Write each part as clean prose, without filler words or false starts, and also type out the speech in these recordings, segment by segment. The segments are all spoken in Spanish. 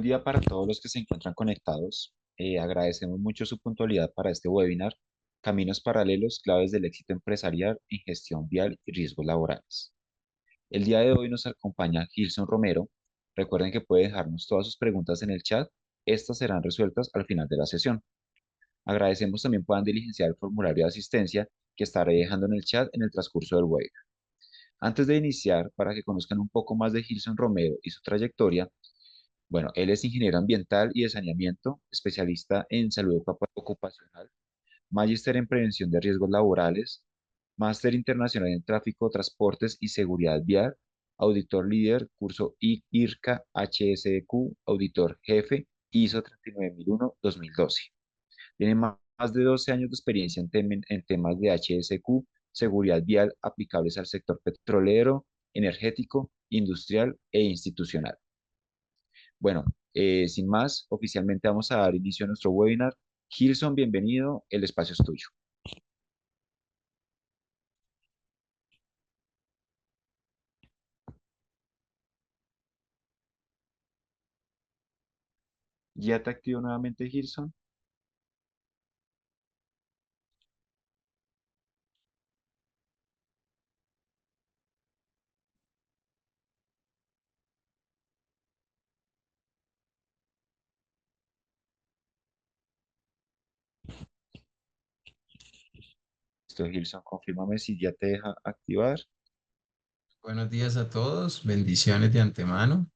día para todos los que se encuentran conectados. Agradecemos mucho su puntualidad para este webinar, Caminos Paralelos, claves del éxito empresarial en gestión vial y riesgos laborales. El día de hoy nos acompaña Gilson Romero. Recuerden que puede dejarnos todas sus preguntas en el chat. Estas serán resueltas al final de la sesión. Agradecemos también puedan diligenciar el formulario de asistencia que estaré dejando en el chat en el transcurso del webinar. Antes de iniciar, para que conozcan un poco más de Gilson Romero y su trayectoria, bueno, él es ingeniero ambiental y de saneamiento, especialista en salud ocupacional, magíster en prevención de riesgos laborales, máster internacional en tráfico, transportes y seguridad vial, auditor líder, curso IRCA HSEQ, auditor jefe, ISO 39001-2012. Tiene más de 12 años de experiencia en temas de HSEQ, seguridad vial aplicables al sector petrolero, energético, industrial e institucional. Bueno, sin más, oficialmente vamos a dar inicio a nuestro webinar. Gilson, bienvenido, el espacio es tuyo. ¿Ya te activo nuevamente, Gilson? Listo, Gilson, confírmame si ya te deja activar. Buenos días a todos, bendiciones de antemano.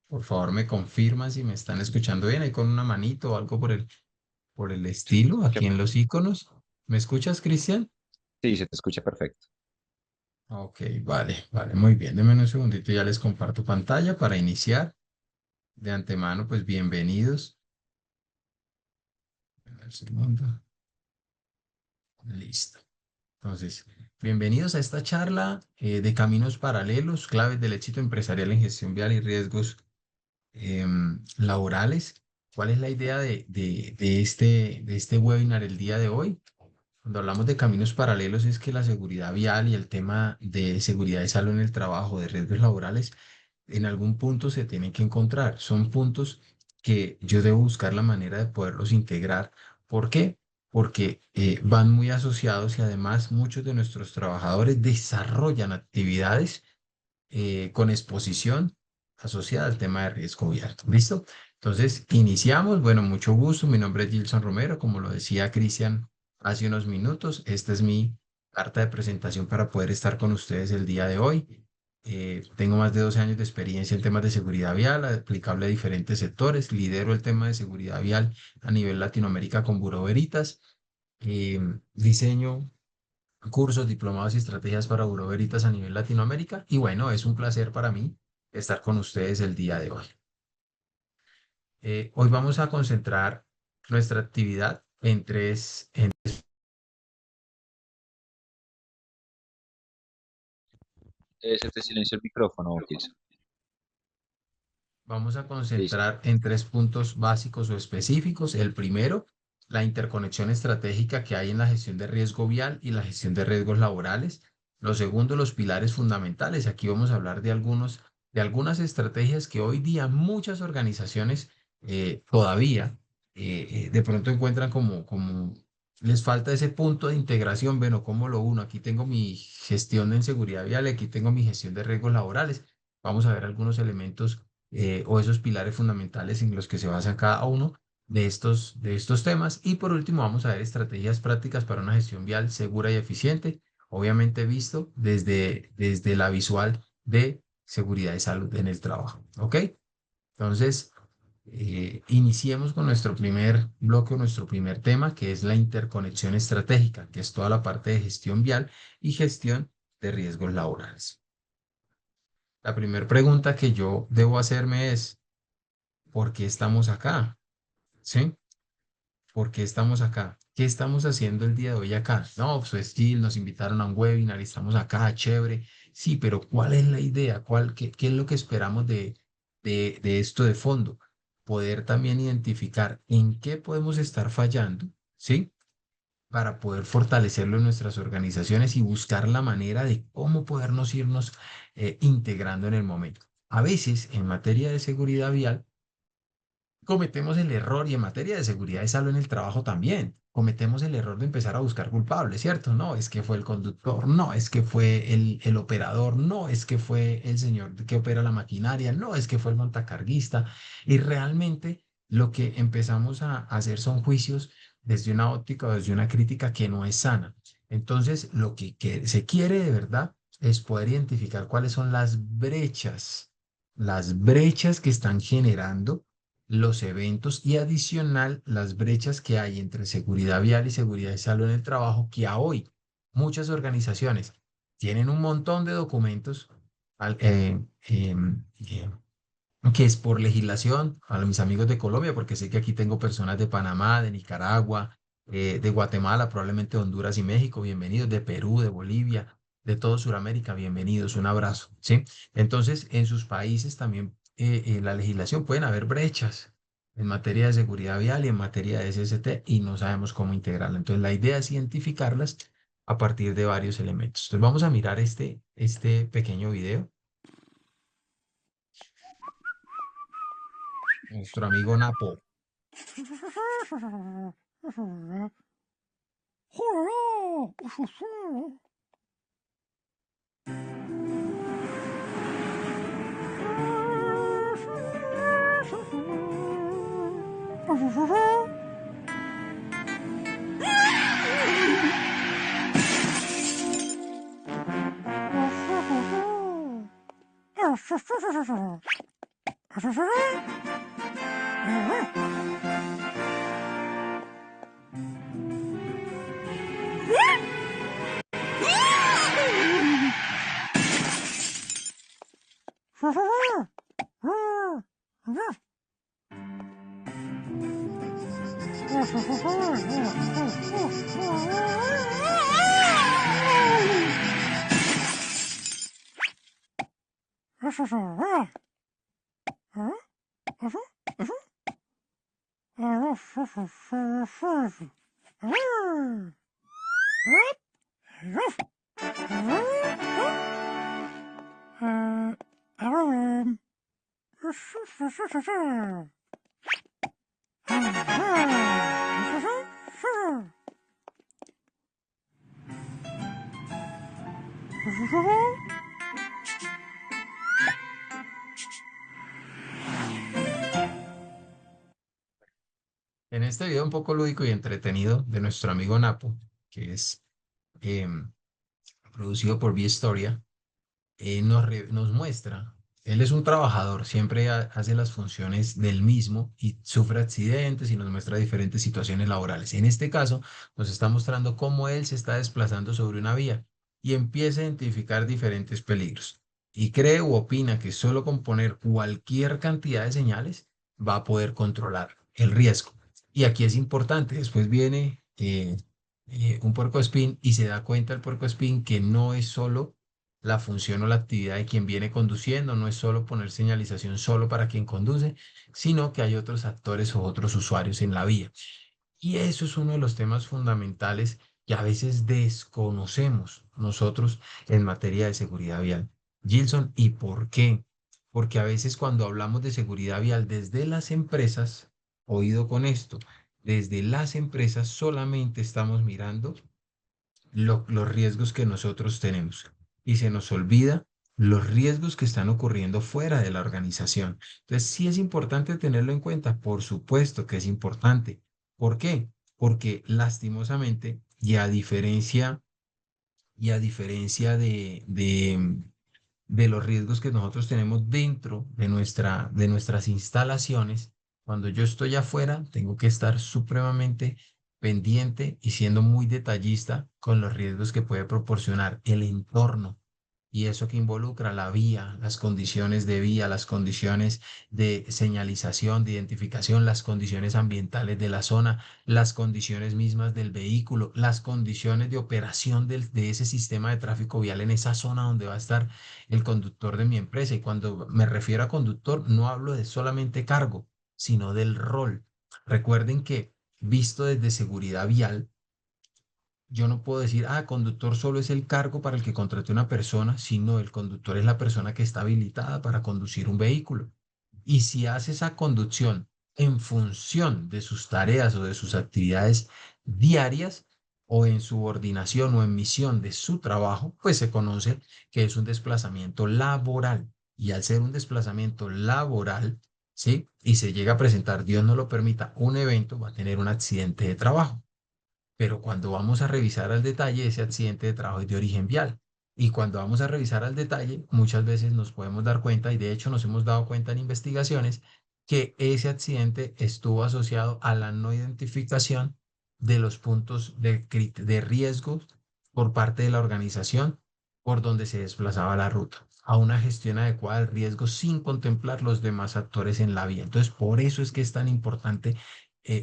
Por favor, me confirman si me están escuchando bien, ahí con una manito o algo por el estilo, aquí en los iconos. ¿Me escuchas, Cristian? Sí, se te escucha perfecto. Ok, vale, muy bien. Denme un segundito, ya les comparto pantalla para iniciar. De antemano, pues bienvenidos. Un segundo. Listo. Entonces, bienvenidos a esta charla de caminos paralelos, claves del éxito empresarial en gestión vial y riesgos laborales. ¿Cuál es la idea de este webinar el día de hoy? Cuando hablamos de caminos paralelos es que la seguridad vial y el tema de seguridad y salud en el trabajo, de riesgos laborales, en algún punto se tienen que encontrar. Son puntos que yo debo buscar la manera de poderlos integrar. ¿Por qué? Porque van muy asociados y además muchos de nuestros trabajadores desarrollan actividades con exposición asociada al tema de riesgo vial. ¿Listo? Entonces, iniciamos. Bueno, mucho gusto. Mi nombre es Gilson Romero. Como lo decía Cristian hace unos minutos, esta es mi carta de presentación para poder estar con ustedes el día de hoy. Tengo más de 12 años de experiencia en temas de seguridad vial, aplicable a diferentes sectores. Lidero el tema de seguridad vial a nivel Latinoamérica con Bureau Veritas. Diseño cursos, diplomados y estrategias para Bureau Veritas a nivel Latinoamérica. Y bueno, es un placer para mí estar con ustedes el día de hoy. Hoy vamos a concentrar nuestra actividad en Se te silenció el micrófono, Gilson. vamos a Listo. concentrar en tres puntos básicos o específicos. El primero, la interconexión estratégica que hay en la gestión de riesgo vial y la gestión de riesgos laborales. Lo segundo, los pilares fundamentales. Aquí vamos a hablar de algunas estrategias que hoy día muchas organizaciones todavía de pronto encuentran como les falta ese punto de integración. Bueno, ¿cómo lo uno? Aquí tengo mi gestión en seguridad vial, aquí tengo mi gestión de riesgos laborales. Vamos a ver algunos elementos o esos pilares fundamentales en los que se basa cada uno de estos temas. Y por último, vamos a ver estrategias prácticas para una gestión vial segura y eficiente, obviamente visto desde la visual de seguridad y salud en el trabajo. ¿Ok? Entonces, iniciemos con nuestro primer bloque, nuestro primer tema, que es la interconexión estratégica, que es toda la parte de gestión vial y gestión de riesgos laborales. La primera pregunta que yo debo hacerme es, ¿por qué estamos acá? ¿Sí? ¿Por qué estamos acá? ¿Qué estamos haciendo el día de hoy acá? No, pues Gil, nos invitaron a un webinar y estamos acá, chévere. Sí, pero ¿cuál es la idea? ¿Qué es lo que esperamos de esto de fondo? Poder también identificar en qué podemos estar fallando, ¿sí? Para poder fortalecerlo en nuestras organizaciones y buscar la manera de cómo podernos irnos integrando en el momento. A veces, en materia de seguridad vial, cometemos el error, y en materia de seguridad y salud en el trabajo también, cometemos el error de empezar a buscar culpables, ¿cierto? No, es que fue el conductor, no, es que fue el operador, no, es que fue el señor que opera la maquinaria, no, es que fue el montacarguista. Y realmente lo que empezamos a hacer son juicios desde una óptica o desde una crítica que no es sana. Entonces, lo que se quiere de verdad es poder identificar cuáles son las brechas que están generando los eventos y adicional las brechas que hay entre seguridad vial y seguridad y salud en el trabajo, que a hoy muchas organizaciones tienen un montón de documentos al- eh, em, em, que es por legislación, a mis amigos de Colombia, porque sé que aquí tengo personas de Panamá, de Nicaragua, de Guatemala, probablemente Honduras y México, bienvenidos, de Perú, de Bolivia, de todo Sudamérica, bienvenidos, un abrazo, ¿sí? Entonces, en sus países también la legislación pueden haber brechas en materia de seguridad vial y en materia de SST y no sabemos cómo integrarla. Entonces, la idea es identificarlas a partir de varios elementos. Entonces, vamos a mirar este pequeño video. Nuestro amigo Napo. En este video un poco lúdico y entretenido de nuestro amigo Napo, que es em, producido por V-Storia, nos muestra, él es un trabajador, siempre hace las funciones del mismo y sufre accidentes y nos muestra diferentes situaciones laborales. En este caso, nos está mostrando cómo él se está desplazando sobre una vía y empieza a identificar diferentes peligros. Y cree u opina que solo con poner cualquier cantidad de señales va a poder controlar el riesgo. Y aquí es importante, después viene un puercoespín y se da cuenta el puercoespín que no es solo la función o la actividad de quien viene conduciendo, no es solo poner señalización solo para quien conduce, sino que hay otros actores o otros usuarios en la vía. Y eso es uno de los temas fundamentales que a veces desconocemos nosotros en materia de seguridad vial. Gilson, ¿y por qué? Porque a veces cuando hablamos de seguridad vial desde las empresas, oído con esto, desde las empresas solamente estamos mirando los riesgos que nosotros tenemos y se nos olvida los riesgos que están ocurriendo fuera de la organización. Entonces, sí es importante tenerlo en cuenta, por supuesto que es importante. ¿Por qué? Porque lastimosamente, y a diferencia de los riesgos que nosotros tenemos dentro de nuestras instalaciones, cuando yo estoy afuera, tengo que estar supremamente pendiente y siendo muy detallista con los riesgos que puede proporcionar el entorno. Y eso que involucra la vía, las condiciones de vía, las condiciones de señalización, de identificación, las condiciones ambientales de la zona, las condiciones mismas del vehículo, las condiciones de operación de ese sistema de tráfico vial en esa zona donde va a estar el conductor de mi empresa. Y cuando me refiero a conductor, no hablo de solamente cargo, sino del rol. Recuerden que visto desde seguridad vial, yo no puedo decir, conductor solo es el cargo para el que contrate una persona, sino el conductor es la persona que está habilitada para conducir un vehículo. Y si hace esa conducción en función de sus tareas o de sus actividades diarias o en subordinación o en misión de su trabajo, pues se conoce que es un desplazamiento laboral. Y al ser un desplazamiento laboral, ¿sí? Y se llega a presentar, Dios no lo permita, un evento, va a tener un accidente de trabajo. Pero cuando vamos a revisar al detalle, ese accidente de trabajo es de origen vial. Y cuando vamos a revisar al detalle, muchas veces nos podemos dar cuenta, y de hecho nos hemos dado cuenta en investigaciones, que ese accidente estuvo asociado a la no identificación de los puntos de riesgo por parte de la organización por donde se desplazaba la ruta, a una gestión adecuada del riesgo sin contemplar los demás actores en la vía. Entonces, por eso es que es tan importante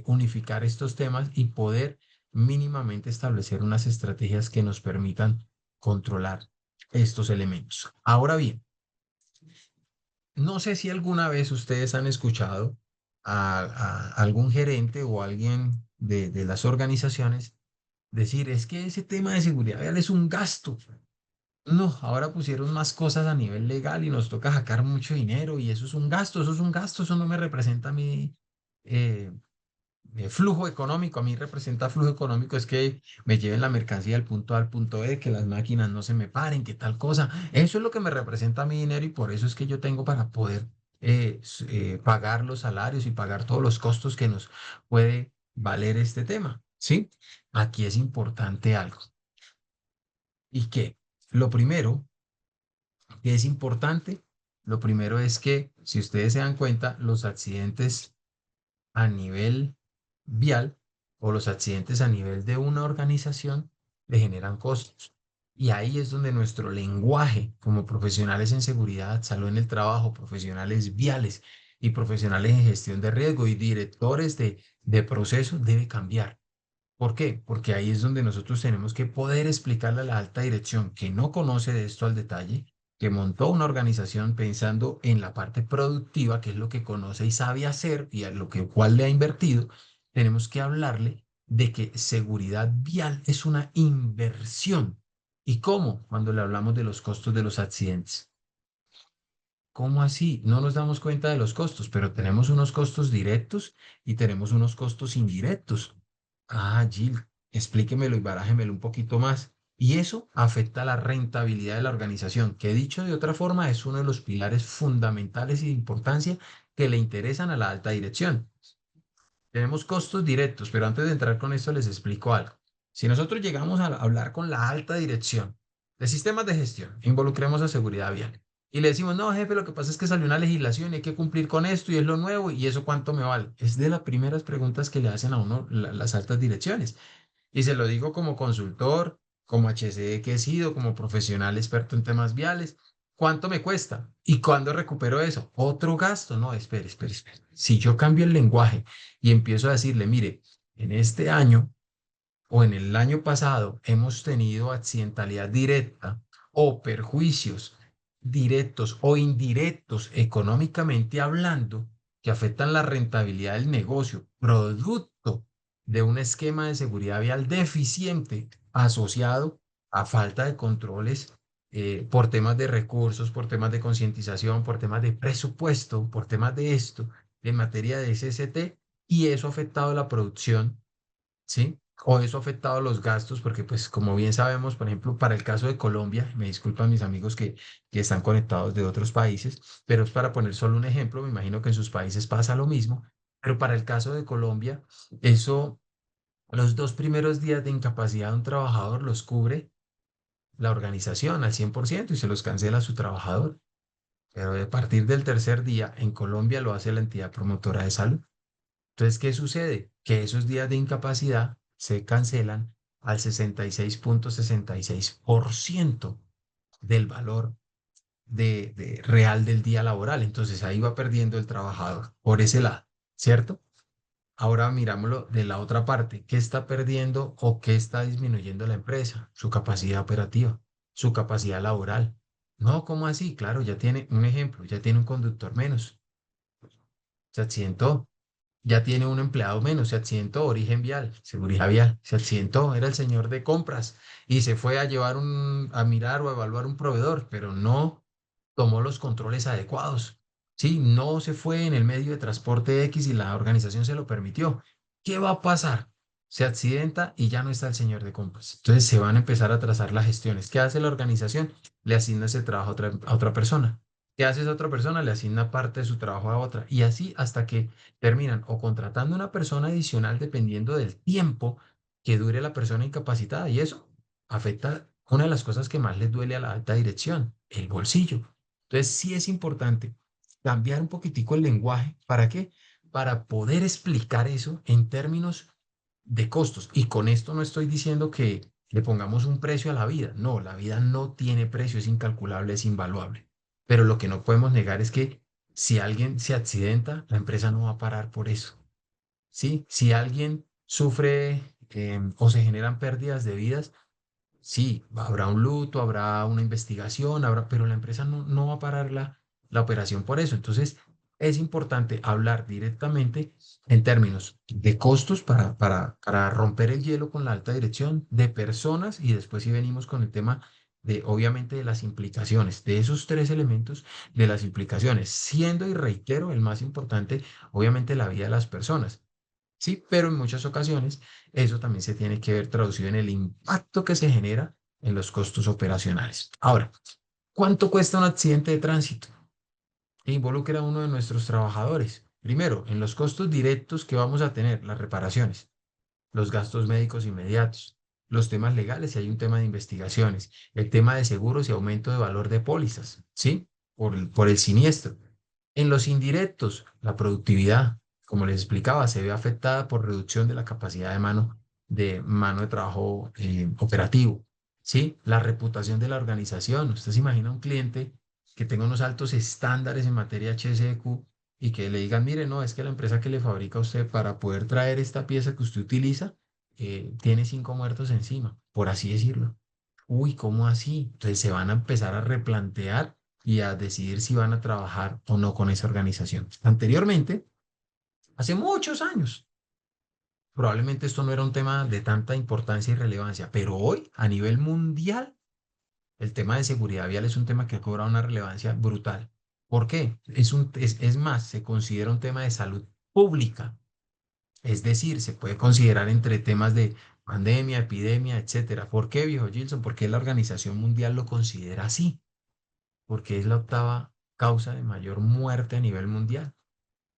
unificar estos temas y poder mínimamente establecer unas estrategias que nos permitan controlar estos elementos. Ahora bien, no sé si alguna vez ustedes han escuchado a algún gerente o alguien de las organizaciones decir, es que ese tema de seguridad vial es un gasto. No, ahora pusieron más cosas a nivel legal y nos toca sacar mucho dinero y eso es un gasto, eso es un gasto, eso no me representa a mí eh, flujo económico. A mí representa flujo económico es que me lleven la mercancía del punto A al punto B, que las máquinas no se me paren, que tal cosa. Eso es lo que me representa mi dinero y por eso es que yo tengo para poder pagar los salarios y pagar todos los costos que nos puede valer este tema. ¿Sí? Aquí es importante algo. ¿Y qué? Lo primero que es importante, lo primero es que, si ustedes se dan cuenta, los accidentes a nivel vial o los accidentes a nivel de una organización le generan costos. Y ahí es donde nuestro lenguaje como profesionales en seguridad, salud en el trabajo, profesionales viales y profesionales en gestión de riesgo y directores de proceso debe cambiar. ¿Por qué? Porque ahí es donde nosotros tenemos que poder explicarle a la alta dirección que no conoce de esto al detalle, que montó una organización pensando en la parte productiva, que es lo que conoce y sabe hacer y a lo que cual le ha invertido. Tenemos que hablarle de que seguridad vial es una inversión. ¿Y cómo? Cuando le hablamos de los costos de los accidentes. ¿Cómo así? No nos damos cuenta de los costos, pero tenemos unos costos directos y tenemos unos costos indirectos. Ah, Jill, explíquemelo y barájemelo un poquito más. Y eso afecta la rentabilidad de la organización, que dicho de otra forma es uno de los pilares fundamentales y de importancia que le interesan a la alta dirección. Tenemos costos directos, pero antes de entrar con esto les explico algo. Si nosotros llegamos a hablar con la alta dirección de sistemas de gestión, involucremos a seguridad vial y le decimos, no, jefe, lo que pasa es que salió una legislación y hay que cumplir con esto y es lo nuevo y eso cuánto me vale. Es de las primeras preguntas que le hacen a uno las altas direcciones. Y se lo digo como consultor, como HCE que he sido, como profesional experto en temas viales. ¿Cuánto me cuesta? ¿Y cuándo recupero eso? Otro gasto. No, espere, espere, espere. Si yo cambio el lenguaje y empiezo a decirle, mire, en este año o en el año pasado hemos tenido accidentalidad directa o perjuicios directos o indirectos económicamente hablando que afectan la rentabilidad del negocio, producto de un esquema de seguridad vial deficiente asociado a falta de controles por temas de recursos, por temas de concientización, por temas de presupuesto, por temas de esto, en materia de SST, y eso ha afectado la producción. ¿Sí? O eso ha afectado los gastos, porque pues como bien sabemos, por ejemplo, para el caso de Colombia, me disculpan mis amigos que están conectados de otros países, pero es para poner solo un ejemplo, me imagino que en sus países pasa lo mismo, pero para el caso de Colombia, eso, los 2 primeros días de incapacidad de un trabajador los cubre la organización al 100% y se los cancela a su trabajador, pero a partir del tercer día en Colombia lo hace la entidad promotora de salud. Entonces, ¿qué sucede? Que esos días de incapacidad se cancelan al 66,66% del valor real del día laboral. Entonces, ahí va perdiendo el trabajador por ese lado, ¿cierto? Ahora mirámoslo de la otra parte. ¿Qué está perdiendo o qué está disminuyendo la empresa? Su capacidad operativa, su capacidad laboral. No, ¿cómo así? Claro, ya tiene un ejemplo, ya tiene un conductor menos, se accidentó. Ya tiene un empleado menos, se accidentó, origen vial, seguridad vial, se accidentó, era el señor de compras y se fue a llevar a mirar o a evaluar un proveedor, pero no tomó los controles adecuados, ¿sí? No se fue en el medio de transporte X y la organización se lo permitió. ¿Qué va a pasar? Se accidenta y ya no está el señor de compras. Entonces se van a empezar a trazar las gestiones. ¿Qué hace la organización? Le asigna ese trabajo a otra persona. ¿Qué hace esa otra persona? Le asigna parte de su trabajo a otra. Y así hasta que terminan o contratando una persona adicional dependiendo del tiempo que dure la persona incapacitada. Y eso afecta una de las cosas que más les duele a la alta dirección, el bolsillo. Entonces sí es importante cambiar un poquitico el lenguaje. ¿Para qué? Para poder explicar eso en términos de costos. Y con esto no estoy diciendo que le pongamos un precio a la vida. No, la vida no tiene precio, es incalculable, es invaluable. Pero lo que no podemos negar es que si alguien se accidenta, la empresa no va a parar por eso. ¿Sí? Si alguien sufre o se generan pérdidas de vidas, sí, habrá un luto, habrá una investigación, habrá, pero la empresa no va a parar la operación por eso. Entonces, es importante hablar directamente en términos de costos para romper el hielo con la alta dirección, de personas y después si venimos con el tema de, obviamente, de las implicaciones, de esos tres elementos, de las implicaciones, siendo, y reitero, el más importante, obviamente, la vida de las personas. Sí, pero en muchas ocasiones eso también se tiene que ver traducido en el impacto que se genera en los costos operacionales. Ahora, ¿cuánto cuesta un accidente de tránsito? Que involucra a uno de nuestros trabajadores. Primero, en los costos directos que vamos a tener, las reparaciones, los gastos médicos inmediatos, los temas legales, si hay un tema de investigaciones, el tema de seguros y aumento de valor de pólizas, ¿sí? Por el siniestro. En los indirectos, la productividad, como les explicaba, se ve afectada por reducción de la capacidad de mano de trabajo operativo, ¿sí? La reputación de la organización. Usted se imagina un cliente que tenga unos altos estándares en materia HSEQ y que le digan, mire, no, es que la empresa que le fabrica a usted para poder traer esta pieza que usted utiliza tiene 5 muertos encima, por así decirlo. Uy, ¿cómo así? Entonces se van a empezar a replantear y a decidir si van a trabajar o no con esa organización. Anteriormente, hace muchos años, probablemente esto no era un tema de tanta importancia y relevancia, pero hoy, a nivel mundial, el tema de seguridad vial es un tema que ha cobrado una relevancia brutal. ¿Por qué? Es más, se considera un tema de salud pública. Es decir, se puede considerar entre temas de pandemia, epidemia, etcétera. ¿Por qué, viejo Gilson? Porque la Organización Mundial lo considera así, porque es la octava causa de mayor muerte a nivel mundial.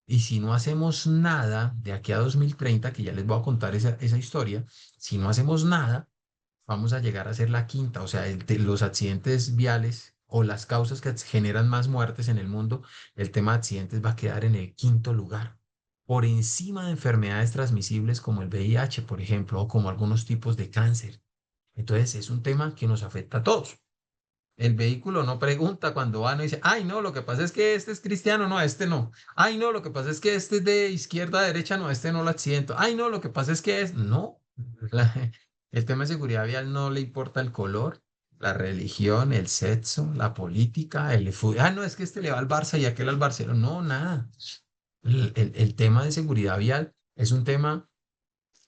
Y si no hacemos nada de aquí a 2030, que ya les voy a contar esa historia, si no hacemos nada, vamos a llegar a ser la quinta, o sea, los accidentes viales o las causas que generan más muertes en el mundo, el tema de accidentes va a quedar en el quinto lugar, por encima de enfermedades transmisibles como el VIH, por ejemplo, o como algunos tipos de cáncer. Entonces, es un tema que nos afecta a todos. El vehículo no pregunta cuando va, no dice, ay, no, lo que pasa es que este es cristiano, no, este no. Ay, no, lo que pasa es que este es de izquierda a derecha, no, este no lo accidento. Ay, no, lo que pasa es que es, no. El tema de seguridad vial no le importa el color, la religión, el sexo, la política, el fútbol. Ah, no, es que este le va al Barça y aquel al Barcelona. No, nada. El tema de seguridad vial es un tema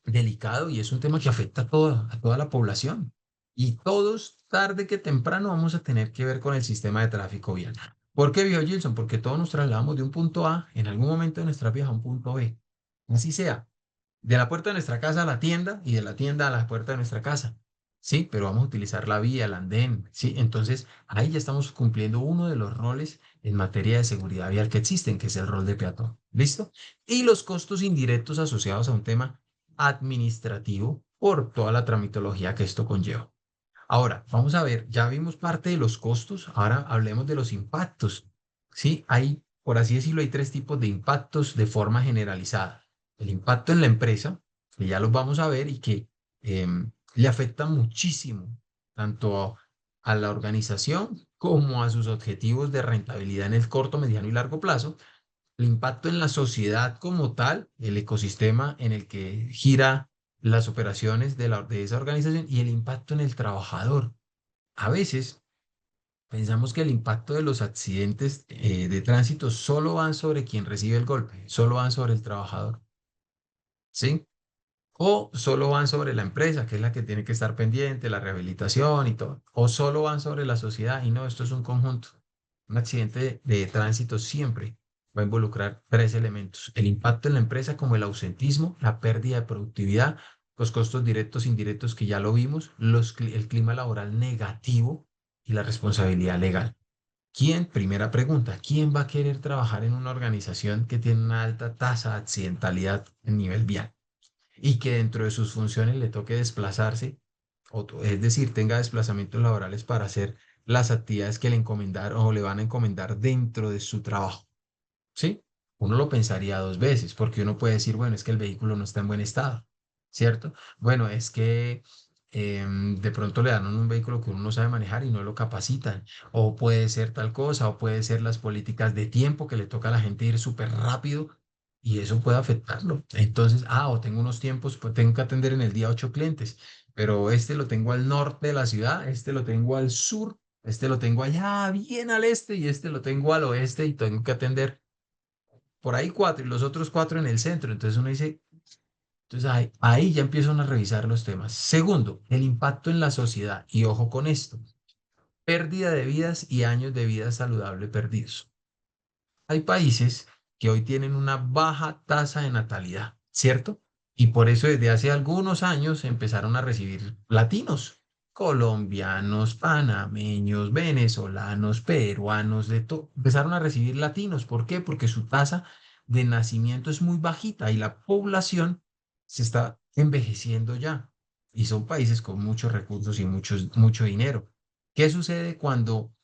delicado y es un tema que afecta a toda la población. Y todos, tarde que temprano, vamos a tener que ver con el sistema de tráfico vial. ¿Por qué, viejo Gilson? Porque todos nos trasladamos de un punto A en algún momento de nuestra vida a un punto B. Así sea, de la puerta de nuestra casa a la tienda y de la tienda a la puerta de nuestra casa. Sí, pero vamos a utilizar la vía, el andén, sí. Entonces, ahí ya estamos cumpliendo uno de los roles en materia de seguridad vial que existen, que es el rol de peatón. ¿Listo? Y los costos indirectos asociados a un tema administrativo por toda la tramitología que esto conlleva. Ahora, vamos a ver, ya vimos parte de los costos, ahora hablemos de los impactos. Sí, hay, por así decirlo, hay tres tipos de impactos de forma generalizada. El impacto en la empresa, que ya los vamos a ver y que le afecta muchísimo, tanto a la organización como a sus objetivos de rentabilidad en el corto, mediano y largo plazo, el impacto en la sociedad como tal, el ecosistema en el que gira las operaciones de esa organización y el impacto en el trabajador. A veces pensamos que el impacto de los accidentes de tránsito solo van sobre quien recibe el golpe, solo van sobre el trabajador, ¿sí? O solo van sobre la empresa, que es la que tiene que estar pendiente, la rehabilitación y todo. O solo van sobre la sociedad y no, esto es un conjunto. Un accidente de tránsito siempre va a involucrar tres elementos: el impacto en la empresa como el ausentismo, la pérdida de productividad, los costos directos e indirectos que ya lo vimos, el clima laboral negativo y la responsabilidad legal. Primera pregunta, ¿quién va a querer trabajar en una organización que tiene una alta tasa de accidentalidad en nivel vial y que dentro de sus funciones le toque desplazarse, es decir, tenga desplazamientos laborales para hacer las actividades que le encomendaron o le van a encomendar dentro de su trabajo? ¿Sí? Uno lo pensaría dos veces, porque uno puede decir, bueno, es que el vehículo no está en buen estado, ¿cierto? Bueno, es que de pronto le dan a uno un vehículo que uno no sabe manejar y no lo capacitan, o puede ser tal cosa, o puede ser las políticas de tiempo que le toca a la gente ir súper rápido y eso puede afectarlo. Entonces, o tengo unos tiempos, pues tengo que atender en el día 8 clientes, pero este lo tengo al norte de la ciudad, este lo tengo al sur, este lo tengo allá bien al este y este lo tengo al oeste y tengo que atender por ahí cuatro y los otros cuatro en el centro. Entonces uno dice, entonces ahí ya empiezan a revisar los temas. Segundo, el impacto en la sociedad. Y ojo con esto, pérdida de vidas y años de vida saludable perdidos. Hay países que hoy tienen una baja tasa de natalidad, ¿cierto? Y por eso desde hace algunos años empezaron a recibir latinos, colombianos, panameños, venezolanos, peruanos, de todo. Empezaron a recibir latinos. ¿Por qué? Porque su tasa de nacimiento es muy bajita y la población se está envejeciendo ya. Y son países con muchos recursos y mucho dinero. ¿Qué sucede cuando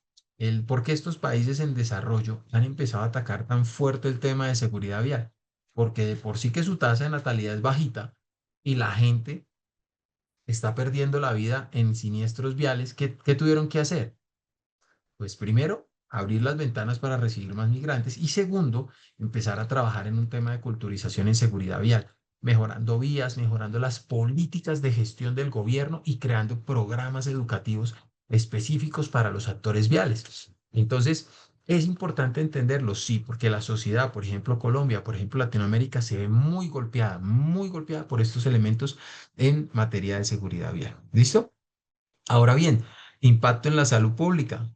por qué estos países en desarrollo han empezado a atacar tan fuerte el tema de seguridad vial? Porque de por sí que su tasa de natalidad es bajita y la gente está perdiendo la vida en siniestros viales. ¿Qué tuvieron que hacer? Pues primero, abrir las ventanas para recibir más migrantes y segundo, empezar a trabajar en un tema de culturización en seguridad vial, mejorando vías, mejorando las políticas de gestión del gobierno y creando programas educativos específicos para los actores viales. Entonces, es importante entenderlo, sí, porque la sociedad, por ejemplo, Colombia, por ejemplo, Latinoamérica, se ve muy golpeada por estos elementos en materia de seguridad vial. ¿Listo? Ahora bien, impacto en la salud pública.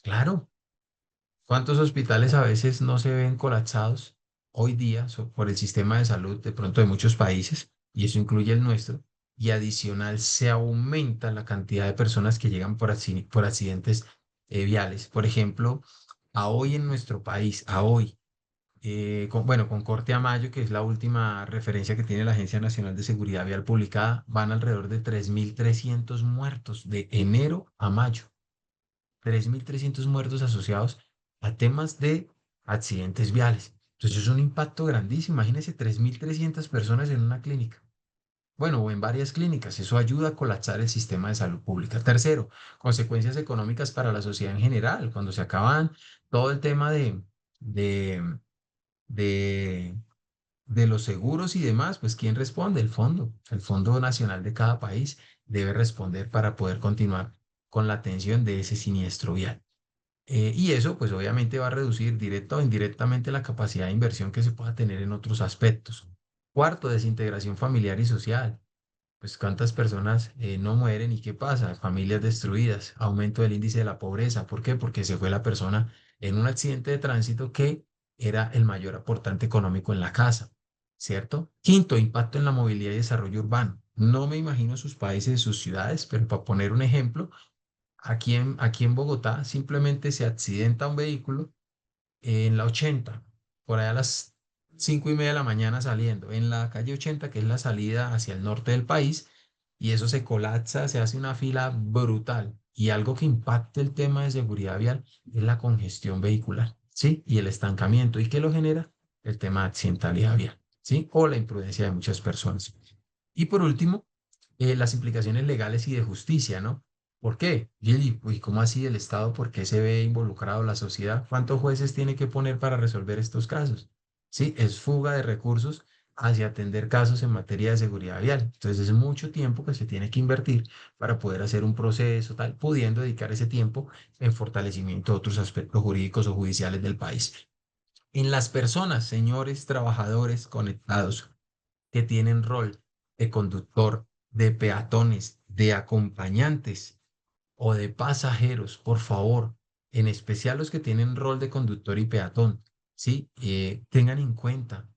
Claro, ¿cuántos hospitales a veces no se ven colapsados hoy día por el sistema de salud de pronto de muchos países? Y eso incluye el nuestro. Y adicional se aumenta la cantidad de personas que llegan por accidentes viales. Por ejemplo, a hoy en nuestro país, a hoy, bueno, con corte a mayo, que es la última referencia que tiene la Agencia Nacional de Seguridad Vial publicada, van alrededor de 3.300 muertos de enero a mayo. 3.300 muertos asociados a temas de accidentes viales. Entonces es un impacto grandísimo. Imagínense 3.300 personas en una clínica. Bueno, o en varias clínicas. Eso ayuda a colapsar el sistema de salud pública. Tercero, consecuencias económicas para la sociedad en general. Cuando se acaban todo el tema de, de, de los seguros y demás, pues ¿quién responde? El fondo. El Fondo Nacional de cada país debe responder para poder continuar con la atención de ese siniestro vial. Y eso, pues obviamente va a reducir directa o indirectamente la capacidad de inversión que se pueda tener en otros aspectos. Cuarto, desintegración familiar y social. Pues cuántas personas no mueren y qué pasa, familias destruidas, aumento del índice de la pobreza. ¿Por qué? Porque se fue la persona en un accidente de tránsito que era el mayor aportante económico en la casa, ¿cierto? Quinto, impacto en la movilidad y desarrollo urbano. No me imagino sus países, sus ciudades, pero para poner un ejemplo, aquí en Bogotá simplemente se accidenta un vehículo en la 80 por allá a las 5:30 de la mañana saliendo, en la calle 80 que es la salida hacia el norte del país, y eso se colapsa, se hace una fila brutal. Y algo que impacta el tema de seguridad vial es la congestión vehicular, ¿sí? Y el estancamiento. ¿Y qué lo genera? El tema de accidentalidad vial, ¿sí? O la imprudencia de muchas personas. Y por último, las implicaciones legales y de justicia, ¿no? ¿Por qué? Gili, uy, ¿cómo así el Estado? ¿Por qué se ve involucrado la sociedad? ¿Cuántos jueces tiene que poner para resolver estos casos? Sí, es fuga de recursos hacia atender casos en materia de seguridad vial. Entonces es mucho tiempo que se tiene que invertir para poder hacer un proceso, tal, pudiendo dedicar ese tiempo en fortalecimiento de otros aspectos jurídicos o judiciales del país. En las personas, señores trabajadores conectados, que tienen rol de conductor, de peatones, de acompañantes o de pasajeros, por favor, en especial los que tienen rol de conductor y peatón. ¿sí? Tengan en cuenta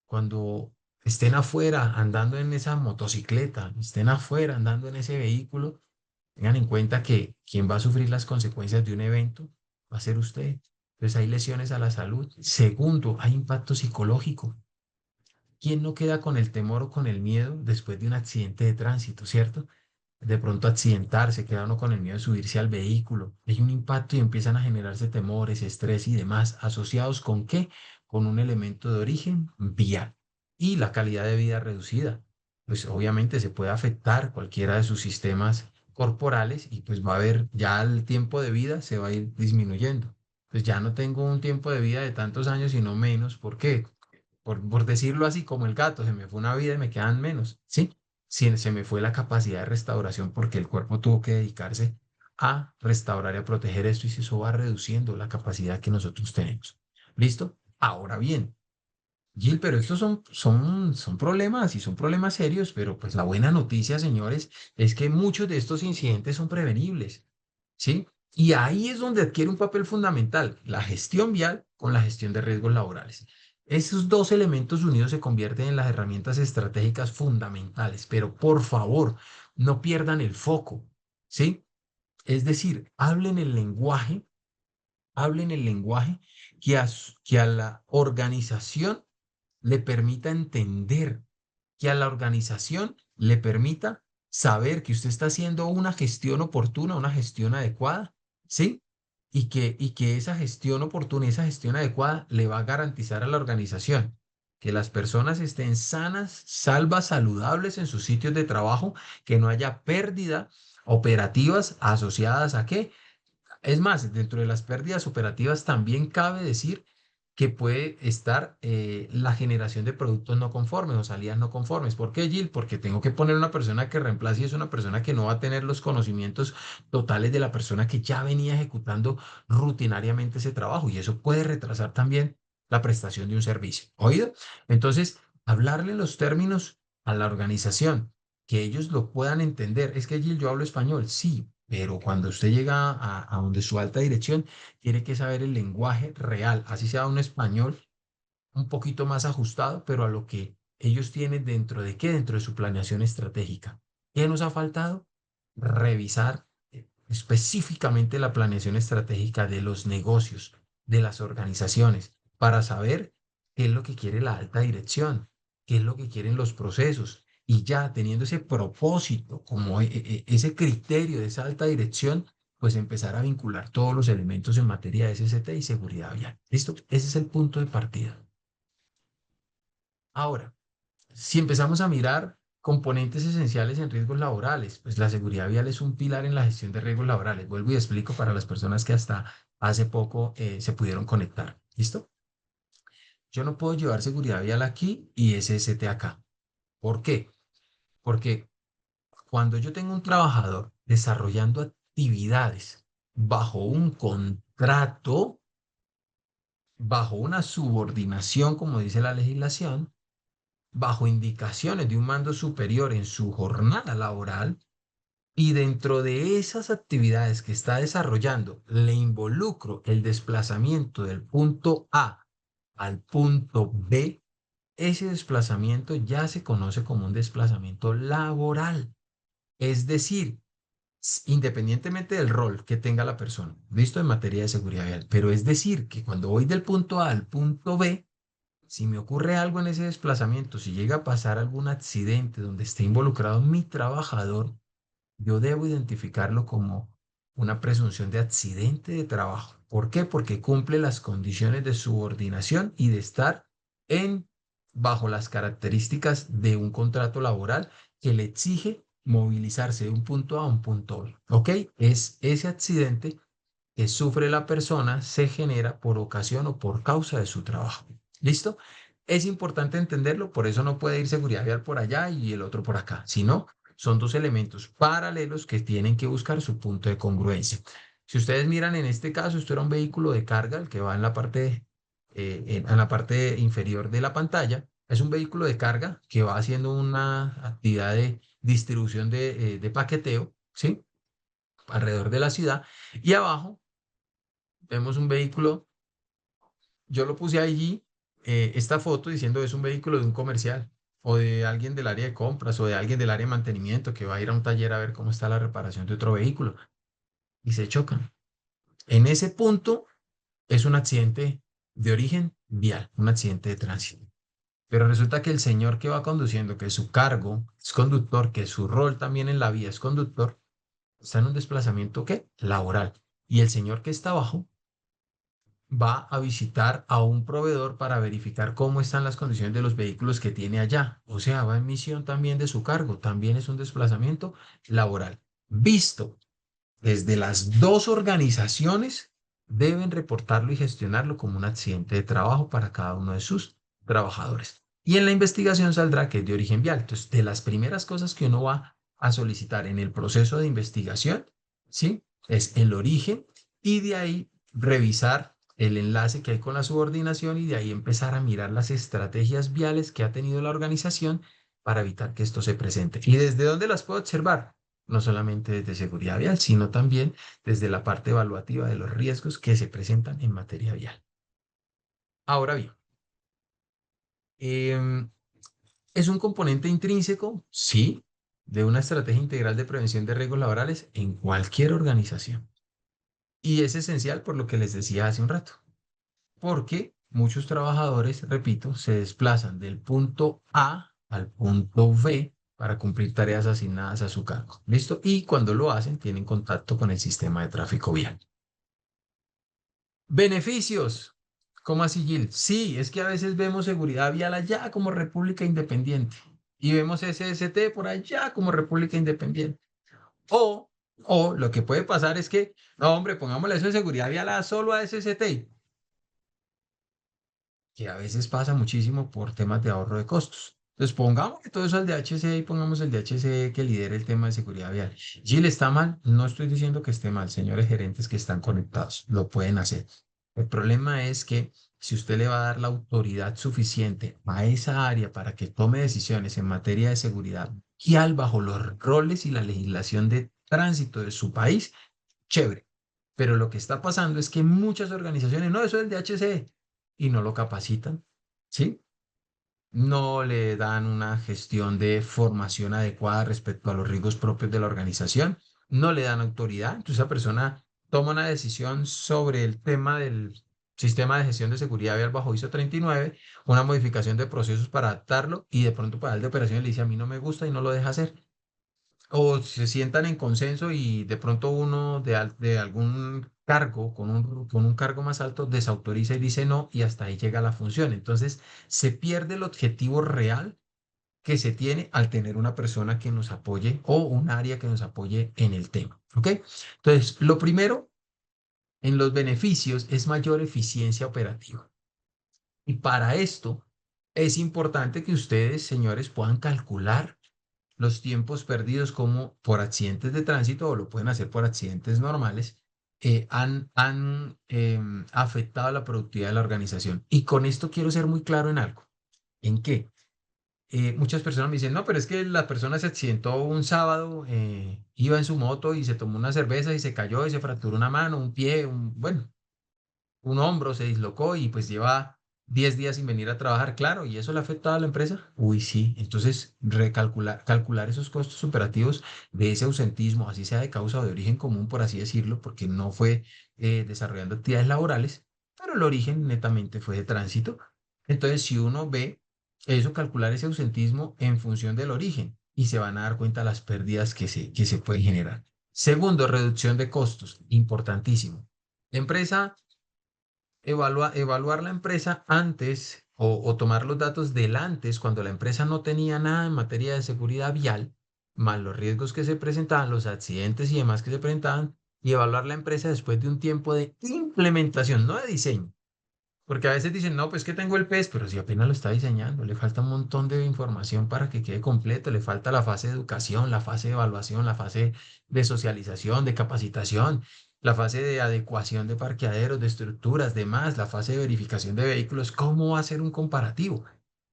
cuando estén afuera andando en esa motocicleta, estén afuera andando en ese vehículo, tengan en cuenta que quien va a sufrir las consecuencias de un evento va a ser usted. Entonces hay lesiones a la salud. Segundo, hay impacto psicológico. ¿Quién no queda con el temor o con el miedo después de un accidente de tránsito, cierto? De pronto accidentarse, queda uno con el miedo de subirse al vehículo. Hay un impacto y empiezan a generarse temores, estrés y demás, asociados con qué? Con un elemento de origen vial y la calidad de vida reducida. Pues obviamente se puede afectar cualquiera de sus sistemas corporales y pues va a haber, ya el tiempo de vida se va a ir disminuyendo. Pues ya no tengo un tiempo de vida de tantos años, sino menos. ¿Por qué? Por decirlo así, como el gato, se me fue una vida y me quedan menos, ¿sí? Se me fue la capacidad de restauración porque el cuerpo tuvo que dedicarse a restaurar y a proteger esto y si eso va reduciendo la capacidad que nosotros tenemos. ¿Listo? Ahora bien, Gil, pero estos son problemas y son problemas serios, pero pues la buena noticia, señores, es que muchos de estos incidentes son prevenibles, ¿sí? Y ahí es donde adquiere un papel fundamental la gestión vial con la gestión de riesgos laborales. Esos dos elementos unidos se convierten en las herramientas estratégicas fundamentales, pero por favor, no pierdan el foco, ¿sí? Es decir, hablen el lenguaje que a la organización le permita entender, que a la organización le permita saber que usted está haciendo una gestión oportuna, una gestión adecuada, ¿sí? Y que esa gestión oportuna y esa gestión adecuada le va a garantizar a la organización que las personas estén sanas, salvas, saludables en sus sitios de trabajo, que no haya pérdida operativas asociadas a qué, es más, dentro de las pérdidas operativas también cabe decir que puede estar la generación de productos no conformes o salidas no conformes. ¿Por qué, Gil? Porque tengo que poner una persona que reemplace y es una persona que no va a tener los conocimientos totales de la persona que ya venía ejecutando rutinariamente ese trabajo y eso puede retrasar también la prestación de un servicio. ¿Oído? Entonces, hablarle en los términos a la organización, que ellos lo puedan entender. Es que, Gil, yo hablo español, sí, pero cuando usted llega a donde su alta dirección, tiene que saber el lenguaje real, así sea un español un poquito más ajustado, pero a lo que ellos tienen dentro de qué, dentro de su planeación estratégica. ¿Qué nos ha faltado? Revisar específicamente la planeación estratégica de los negocios, de las organizaciones, para saber qué es lo que quiere la alta dirección, qué es lo que quieren los procesos. Y ya teniendo ese propósito, como ese criterio de esa alta dirección, pues empezar a vincular todos los elementos en materia de SCT y seguridad vial. ¿Listo? Ese es el punto de partida. Ahora, si empezamos a mirar componentes esenciales en riesgos laborales, pues la seguridad vial es un pilar en la gestión de riesgos laborales. Vuelvo y explico para las personas que hasta hace poco se pudieron conectar. ¿Listo? Yo no puedo llevar seguridad vial aquí y SST acá. ¿Por qué? Porque cuando yo tengo un trabajador desarrollando actividades bajo un contrato, bajo una subordinación, como dice la legislación, bajo indicaciones de un mando superior en su jornada laboral y dentro de esas actividades que está desarrollando le involucro el desplazamiento del punto A al punto B, ese desplazamiento ya se conoce como un desplazamiento laboral. Es decir, independientemente del rol que tenga la persona, visto en materia de seguridad vial, pero es decir, que cuando voy del punto A al punto B, si me ocurre algo en ese desplazamiento, si llega a pasar algún accidente donde esté involucrado mi trabajador, yo debo identificarlo como una presunción de accidente de trabajo. ¿Por qué? Porque cumple las condiciones de subordinación y de estar en bajo las características de un contrato laboral que le exige movilizarse de un punto A a un punto B. ¿Ok? Es ese accidente que sufre la persona se genera por ocasión o por causa de su trabajo. ¿Listo? Es importante entenderlo, por eso no puede ir seguridad vial por allá y el otro por acá, sino son dos elementos paralelos que tienen que buscar su punto de congruencia. Si ustedes miran en este caso, esto era un vehículo de carga, el que va en la parte inferior de la pantalla. Es un vehículo de carga que va haciendo una actividad de distribución de paqueteo, ¿sí? Alrededor de la ciudad. Y abajo vemos un vehículo yo lo puse allí, esta foto diciendo es un vehículo de un comercial o de alguien del área de compras o de alguien del área de mantenimiento que va a ir a un taller a ver cómo está la reparación de otro vehículo y se chocan. En ese punto es un accidente de origen vial, un accidente de tránsito. Pero resulta que el señor que va conduciendo, que su cargo es conductor, que su rol también en la vía es conductor, está en un desplazamiento ¿qué? Laboral. Y el señor que está abajo va a visitar a un proveedor para verificar cómo están las condiciones de los vehículos que tiene allá. O sea, va en misión también de su cargo. También es un desplazamiento laboral. Visto desde las dos organizaciones, deben reportarlo y gestionarlo como un accidente de trabajo para cada uno de sus trabajadores. Y en la investigación saldrá que es de origen vial. Entonces, de las primeras cosas que uno va a solicitar en el proceso de investigación, ¿sí? Es el origen y de ahí revisar el enlace que hay con la subordinación y de ahí empezar a mirar las estrategias viales que ha tenido la organización para evitar que esto se presente. ¿Y desde dónde las puedo observar? No solamente desde seguridad vial, sino también desde la parte evaluativa de los riesgos que se presentan en materia vial. Ahora bien, em, ¿es un componente intrínseco? Sí, de una estrategia integral de prevención de riesgos laborales en cualquier organización. Y es esencial por lo que les decía hace un rato, porque muchos trabajadores, repito, se desplazan del punto A al punto B para cumplir tareas asignadas a su cargo. ¿Listo? Y cuando lo hacen, tienen contacto con el sistema de tráfico vial. Beneficios. ¿Cómo así, Gil? Sí, es que a veces vemos seguridad vial allá como República Independiente y vemos SST por allá como República Independiente. O, o lo que puede pasar es que, no, hombre, pongámosle eso de seguridad vial solo a SST, que a veces pasa muchísimo por temas de ahorro de costos. Entonces, pongamos que todo eso al DHC y pongamos el DHC que lidere el tema de seguridad vial. Gil, ¿está mal? No estoy diciendo que esté mal, señores gerentes que están conectados, lo pueden hacer. El problema es que si usted le va a dar la autoridad suficiente a esa área para que tome decisiones en materia de seguridad vial bajo los roles y la legislación de tránsito de su país, chévere. Pero lo que está pasando es que muchas organizaciones, no, eso es el DHC, y no lo capacitan, ¿sí? No le dan una gestión de formación adecuada respecto a los riesgos propios de la organización, no le dan autoridad, entonces esa persona toma una decisión sobre el tema del sistema de gestión de seguridad vial bajo ISO 39, una modificación de procesos para adaptarlo y de pronto para el de operaciones le dice a mí no me gusta y no lo deja hacer. O se sientan en consenso y de pronto uno de algún cargo, con un cargo más alto, desautoriza y dice no, y hasta ahí llega la función. Entonces, se pierde el objetivo real que se tiene al tener una persona que nos apoye o un área que nos apoye en el tema. ¿Ok? Entonces, lo primero en los beneficios es mayor eficiencia operativa. Y para esto es importante que ustedes, señores, puedan calcular los tiempos perdidos como por accidentes de tránsito o lo pueden hacer por accidentes normales, han afectado la productividad de la organización. Y con esto quiero ser muy claro en algo. ¿En qué? Muchas personas me dicen, no, pero es que la persona se accidentó un sábado, iba en su moto y se tomó una cerveza y se cayó y se fracturó una mano, un pie, bueno, un hombro se dislocó y pues lleva 10 días sin venir a trabajar, claro, ¿y eso le ha afectado a la empresa? Uy, sí, entonces calcular esos costos operativos de ese ausentismo, así sea de causa o de origen común, por así decirlo, porque no fue desarrollando actividades laborales, pero el origen netamente fue de tránsito. Entonces, si uno ve eso, calcular ese ausentismo en función del origen y se van a dar cuenta las pérdidas que se pueden generar. Segundo, reducción de costos, importantísimo. La empresa evaluar la empresa antes o tomar los datos del antes, cuando la empresa no tenía nada en materia de seguridad vial, más los riesgos que se presentaban, los accidentes y demás que se presentaban, y evaluar la empresa después de un tiempo de implementación, no de diseño. Porque a veces dicen, no, pues que tengo el PES, pero si apenas lo está diseñando, le falta un montón de información para que quede completo, le falta la fase de educación, la fase de evaluación, la fase de socialización, de capacitación, la fase de adecuación de parqueaderos, de estructuras, demás, la fase de verificación de vehículos. ¿Cómo va a ser un comparativo?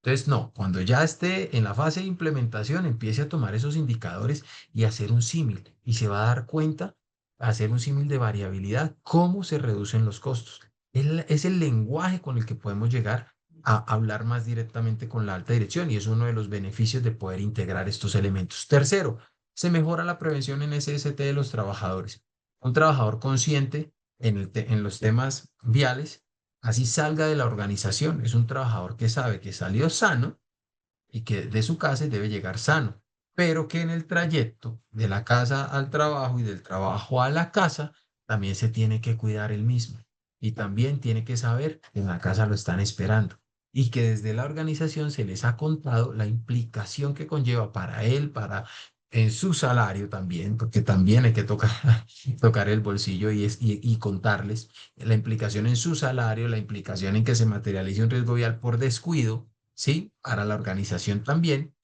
Entonces, no, cuando ya esté en la fase de implementación, empiece a tomar esos indicadores y hacer un símil y se va a dar cuenta, hacer un símil de variabilidad, cómo se reducen los costos. Es el lenguaje con el que podemos llegar a hablar más directamente con la alta dirección y es uno de los beneficios de poder integrar estos elementos. Tercero, se mejora la prevención en SST de los trabajadores. Un trabajador consciente en los temas viales, así salga de la organización, es un trabajador que sabe que salió sano y que de su casa debe llegar sano, pero que en el trayecto de la casa al trabajo y del trabajo a la casa también se tiene que cuidar él mismo y también tiene que saber que en la casa lo están esperando y que desde la organización se les ha contado la implicación que conlleva para él, para en su salario también, porque también hay que tocar, tocar el bolsillo y contarles la implicación en su salario, la implicación en que se materialice un riesgo vial por descuido, ¿sí? Para la organización también.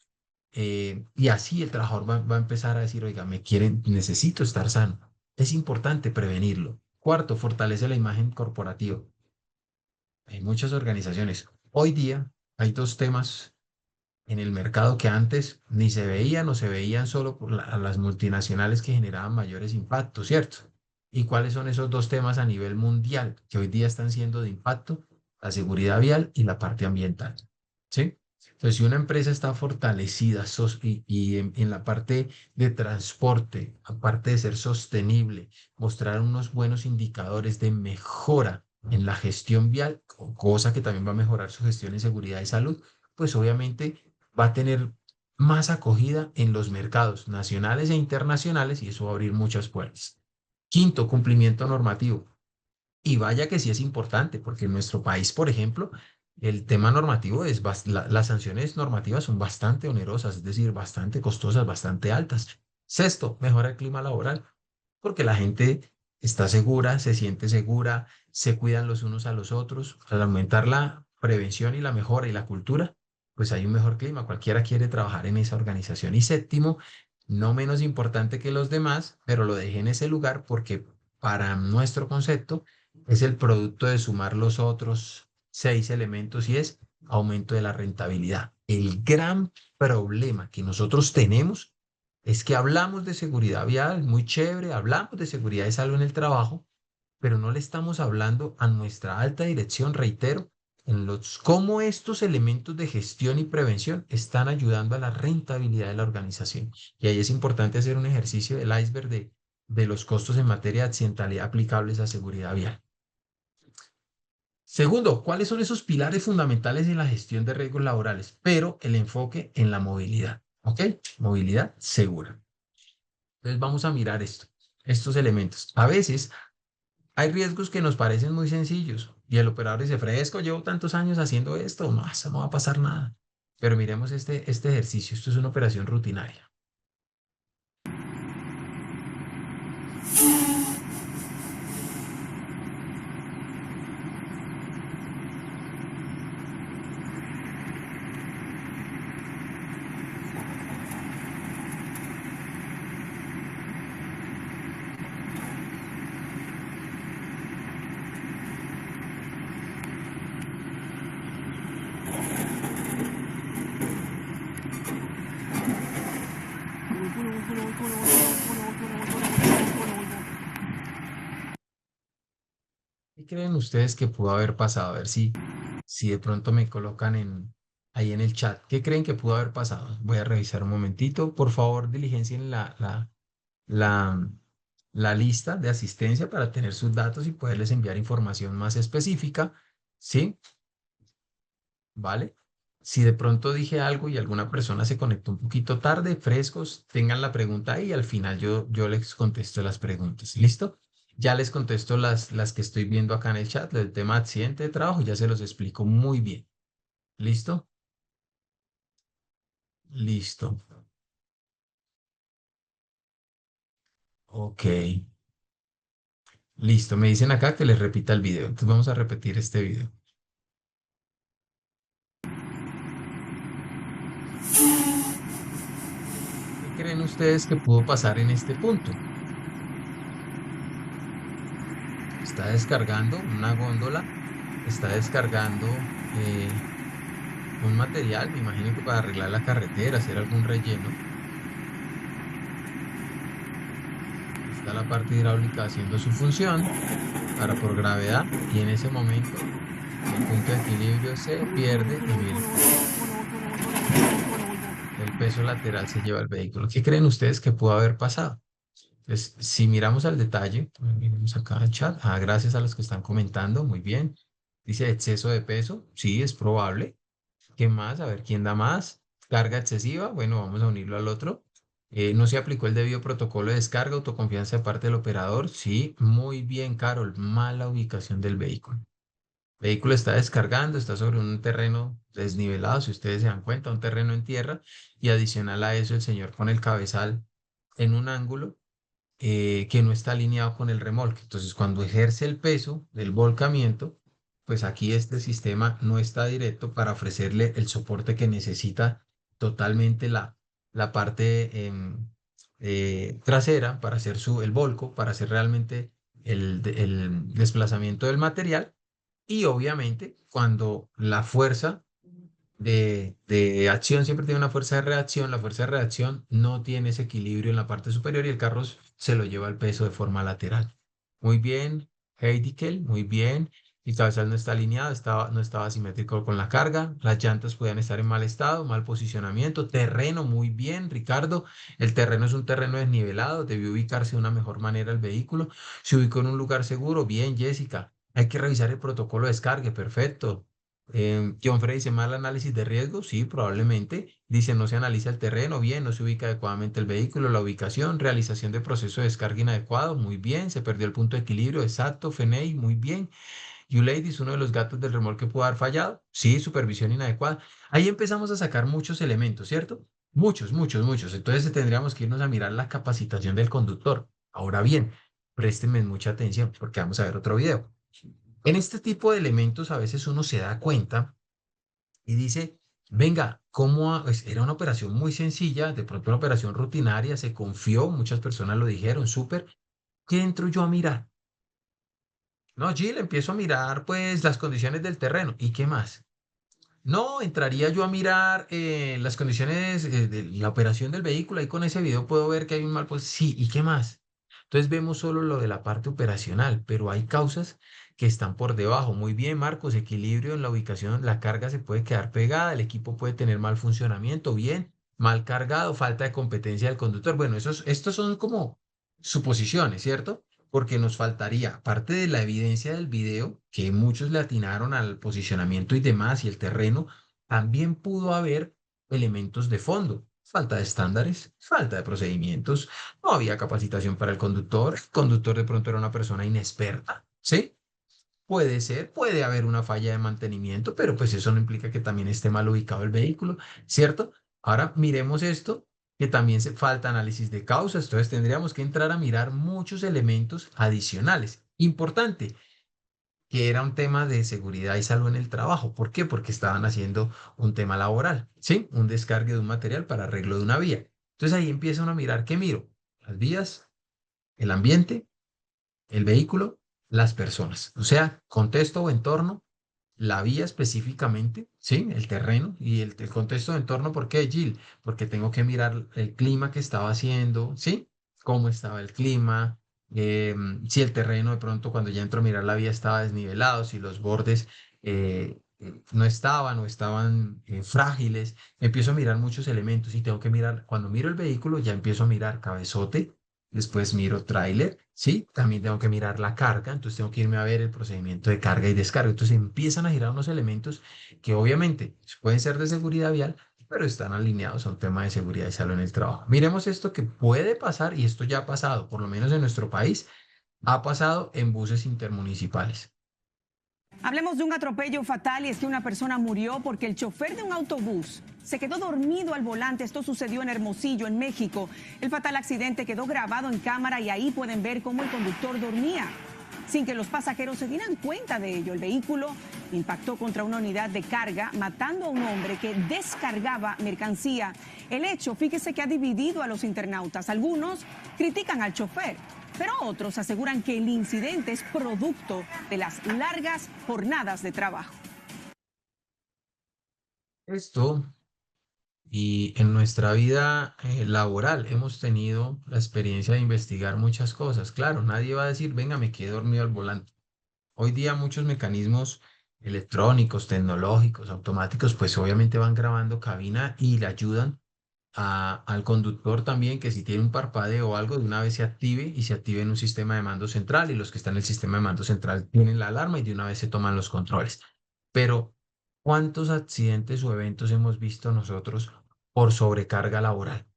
Y así el trabajador va a empezar a decir, oiga, me quieren, necesito estar sano. Es importante prevenirlo. Cuarto, fortalece la imagen corporativa. Hay muchas organizaciones. Hoy día hay dos temas en el mercado que antes ni se veían o se veían solo por las multinacionales que generaban mayores impactos, ¿cierto? ¿Y cuáles son esos dos temas a nivel mundial que hoy día están siendo de impacto? La seguridad vial y la parte ambiental, ¿sí? Entonces, si una empresa está fortalecida y en la parte de transporte, aparte de ser sostenible, mostrar unos buenos indicadores de mejora en la gestión vial, cosa que también va a mejorar su gestión en seguridad y salud, pues obviamente va a tener más acogida en los mercados nacionales e internacionales y eso va a abrir muchas puertas. Quinto, cumplimiento normativo. Y vaya que sí es importante, porque en nuestro país, por ejemplo, el tema normativo las sanciones normativas son bastante onerosas, es decir, bastante costosas, bastante altas. Sexto, mejora el clima laboral, porque la gente está segura, se siente segura, se cuidan los unos a los otros. Al aumentar la prevención y la mejora y la cultura, pues hay un mejor clima. Cualquiera quiere trabajar en esa organización. Y séptimo, no menos importante que los demás, pero lo dejé en ese lugar porque para nuestro concepto es el producto de sumar los otros seis elementos y es aumento de la rentabilidad. El gran problema que nosotros tenemos es que hablamos de seguridad vial, muy chévere, hablamos de seguridad y salud en el trabajo, pero no le estamos hablando a nuestra alta dirección, reitero, en los cómo estos elementos de gestión y prevención están ayudando a la rentabilidad de la organización. Y ahí es importante hacer un ejercicio del iceberg de los costos en materia de accidentalidad aplicables a seguridad vial. Segundo, ¿cuáles son esos pilares fundamentales en la gestión de riesgos laborales? Pero el enfoque en la movilidad, ¿ok? Movilidad segura. Entonces vamos a mirar estos elementos. A veces hay riesgos que nos parecen muy sencillos y el operador dice, fresco, llevo tantos años haciendo esto, no, eso no va a pasar nada. Pero miremos este ejercicio, esto es una operación rutinaria. ¿Qué creen ustedes que pudo haber pasado? A ver si de pronto me colocan ahí en el chat. ¿Qué creen que pudo haber pasado? Voy a revisar un momentito. Por favor, diligencien la, la lista de asistencia para tener sus datos y poderles enviar información más específica. ¿Sí? ¿Vale? Si de pronto dije algo y alguna persona se conectó un poquito tarde, frescos, tengan la pregunta ahí y al final yo les contesto las preguntas. ¿Listo? Ya les contesto las que estoy viendo acá en el chat, del tema accidente de trabajo, ya se los explico muy bien. ¿Listo? Listo. Ok. Listo. Me dicen acá que les repita el video. Entonces vamos a repetir este video. ¿Qué creen ustedes que pudo pasar en este punto? Está descargando una góndola, está descargando un material, me imagino que para arreglar la carretera, hacer algún relleno. está la parte hidráulica haciendo su función para por gravedad y en ese momento el punto de equilibrio se pierde y mire, el peso lateral se lleva al vehículo. ¿Qué creen ustedes que pudo haber pasado? Entonces, si miramos al detalle, miremos acá el chat, gracias a los que están comentando, muy bien. Dice exceso de peso, sí, es probable. ¿Qué más? A ver, ¿quién da más? Carga excesiva, bueno, vamos a unirlo al otro. ¿No se aplicó el debido protocolo de descarga, autoconfianza de parte del operador? Sí, muy bien, Carol, mala ubicación del vehículo. El vehículo está descargando, está sobre un terreno desnivelado, si ustedes se dan cuenta, un terreno en tierra, y adicional a eso, el señor pone el cabezal en un ángulo que no está alineado con el remolque. Entonces, cuando ejerce el peso del volcamiento, pues aquí este sistema no está directo para ofrecerle el soporte que necesita totalmente la parte trasera para hacer el volco, para hacer realmente el desplazamiento del material. Y obviamente, cuando la fuerza de acción siempre tiene una fuerza de reacción. La fuerza de reacción no tiene ese equilibrio en la parte superior y el carro se lo lleva al peso de forma lateral. Muy bien, Heidikel, muy bien. El cabezal no está alineado, no estaba simétrico con la carga. Las llantas podían estar en mal estado, mal posicionamiento. Terreno, muy bien, Ricardo. El terreno es un terreno desnivelado, debió ubicarse de una mejor manera el vehículo. Se ubicó en un lugar seguro. Bien, Jessica. Hay que revisar el protocolo de descargue, perfecto. John Frey dice mal análisis de riesgo, sí, probablemente. Dice no se analiza el terreno, bien, no se ubica adecuadamente el vehículo, la ubicación, realización de proceso de descarga inadecuado, muy bien, se perdió el punto de equilibrio, exacto, Feney, muy bien. Ladies, uno de los gatos del remolque pudo haber fallado, sí, supervisión inadecuada. Ahí empezamos a sacar muchos elementos, ¿cierto? Muchos, muchos, muchos. Entonces tendríamos que irnos a mirar la capacitación del conductor. Ahora bien, préstenme mucha atención porque vamos a ver otro video. En este tipo de elementos a veces uno se da cuenta y dice, venga, pues, era una operación muy sencilla, de pronto una operación rutinaria, se confió, muchas personas lo dijeron, súper, ¿qué entro yo a mirar? No, Gil, empiezo a mirar pues las condiciones del terreno. ¿Y qué más? No, entraría yo a mirar las condiciones de la operación del vehículo. Ahí con ese video puedo ver que hay un mal, pues sí, ¿y qué más? Entonces vemos solo lo de la parte operacional, pero hay causas que están por debajo. Muy bien, Marcos, equilibrio en la ubicación, la carga se puede quedar pegada, el equipo puede tener mal funcionamiento, bien, mal cargado, falta de competencia del conductor. Bueno, estos son como suposiciones, ¿cierto? Porque nos faltaría, aparte de la evidencia del video, que muchos le atinaron al posicionamiento y demás y el terreno, también pudo haber elementos de fondo, falta de estándares, falta de procedimientos, no había capacitación para el conductor de pronto era una persona inexperta, ¿sí? Puede ser, puede haber una falla de mantenimiento, pero pues eso no implica que también esté mal ubicado el vehículo, ¿cierto? Ahora miremos esto, que también se falta análisis de causas, entonces tendríamos que entrar a mirar muchos elementos adicionales. Importante, que era un tema de seguridad y salud en el trabajo. ¿Por qué? Porque estaban haciendo un tema laboral, ¿sí? Un descargue de un material para arreglo de una vía. Entonces ahí empieza uno a mirar, ¿qué miro? Las vías, el ambiente, el vehículo, las personas. O sea, contexto o entorno, la vía específicamente, ¿sí? El terreno y el contexto de entorno. ¿Por qué, Gil? Porque tengo que mirar el clima que estaba haciendo, ¿sí? Cómo estaba el clima, si el terreno de pronto cuando ya entro a mirar la vía estaba desnivelado, si los bordes no estaban o estaban frágiles. Empiezo a mirar muchos elementos y tengo que mirar, cuando miro el vehículo ya empiezo a mirar cabezote. Después miro tráiler, ¿sí? También tengo que mirar la carga, entonces tengo que irme a ver el procedimiento de carga y descarga. Entonces empiezan a girar unos elementos que obviamente pueden ser de seguridad vial, pero están alineados a un tema de seguridad y salud en el trabajo. Miremos esto que puede pasar y esto ya ha pasado, por lo menos en nuestro país, ha pasado en buses intermunicipales. Hablemos de un atropello fatal y es que una persona murió porque el chofer de un autobús se quedó dormido al volante. Esto sucedió en Hermosillo, en México. El fatal accidente quedó grabado en cámara y ahí pueden ver cómo el conductor dormía sin que los pasajeros se dieran cuenta de ello. El vehículo impactó contra una unidad de carga, matando a un hombre que descargaba mercancía. El hecho, fíjese que ha dividido a los internautas. Algunos critican al chofer, pero otros aseguran que el incidente es producto de las largas jornadas de trabajo. Esto Y en nuestra vida laboral hemos tenido la experiencia de investigar muchas cosas. Claro, nadie va a decir, venga, me quedé dormido al volante. Hoy día muchos mecanismos electrónicos, tecnológicos, automáticos, pues obviamente van grabando cabina y le ayudan al conductor también que si tiene un parpadeo o algo, de una vez se active y se active en un sistema de mando central y los que están en el sistema de mando central tienen la alarma y de una vez se toman los controles. Pero, ¿cuántos accidentes o eventos hemos visto nosotros por sobrecarga laboral?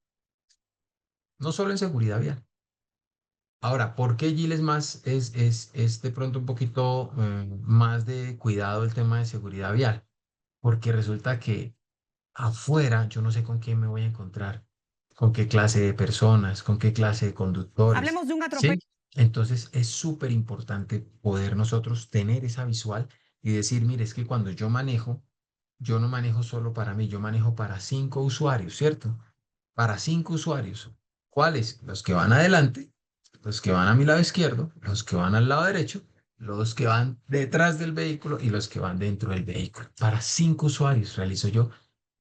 No solo en seguridad vial. Ahora, ¿por qué Giles más es de pronto un poquito más de cuidado el tema de seguridad vial? Porque resulta que afuera yo no sé con quién me voy a encontrar, con qué clase de personas, con qué clase de conductores, Hablemos de un ¿sí? atropello. Entonces es súper importante poder nosotros tener esa visual y decir, mire, es que cuando yo manejo, yo no manejo solo para mí, yo manejo para 5 usuarios, ¿cierto? Para 5 usuarios. ¿Cuáles? Los que van adelante, los que van a mi lado izquierdo, los que van al lado derecho, los que van detrás del vehículo y los que van dentro del vehículo. Para 5 usuarios realizo yo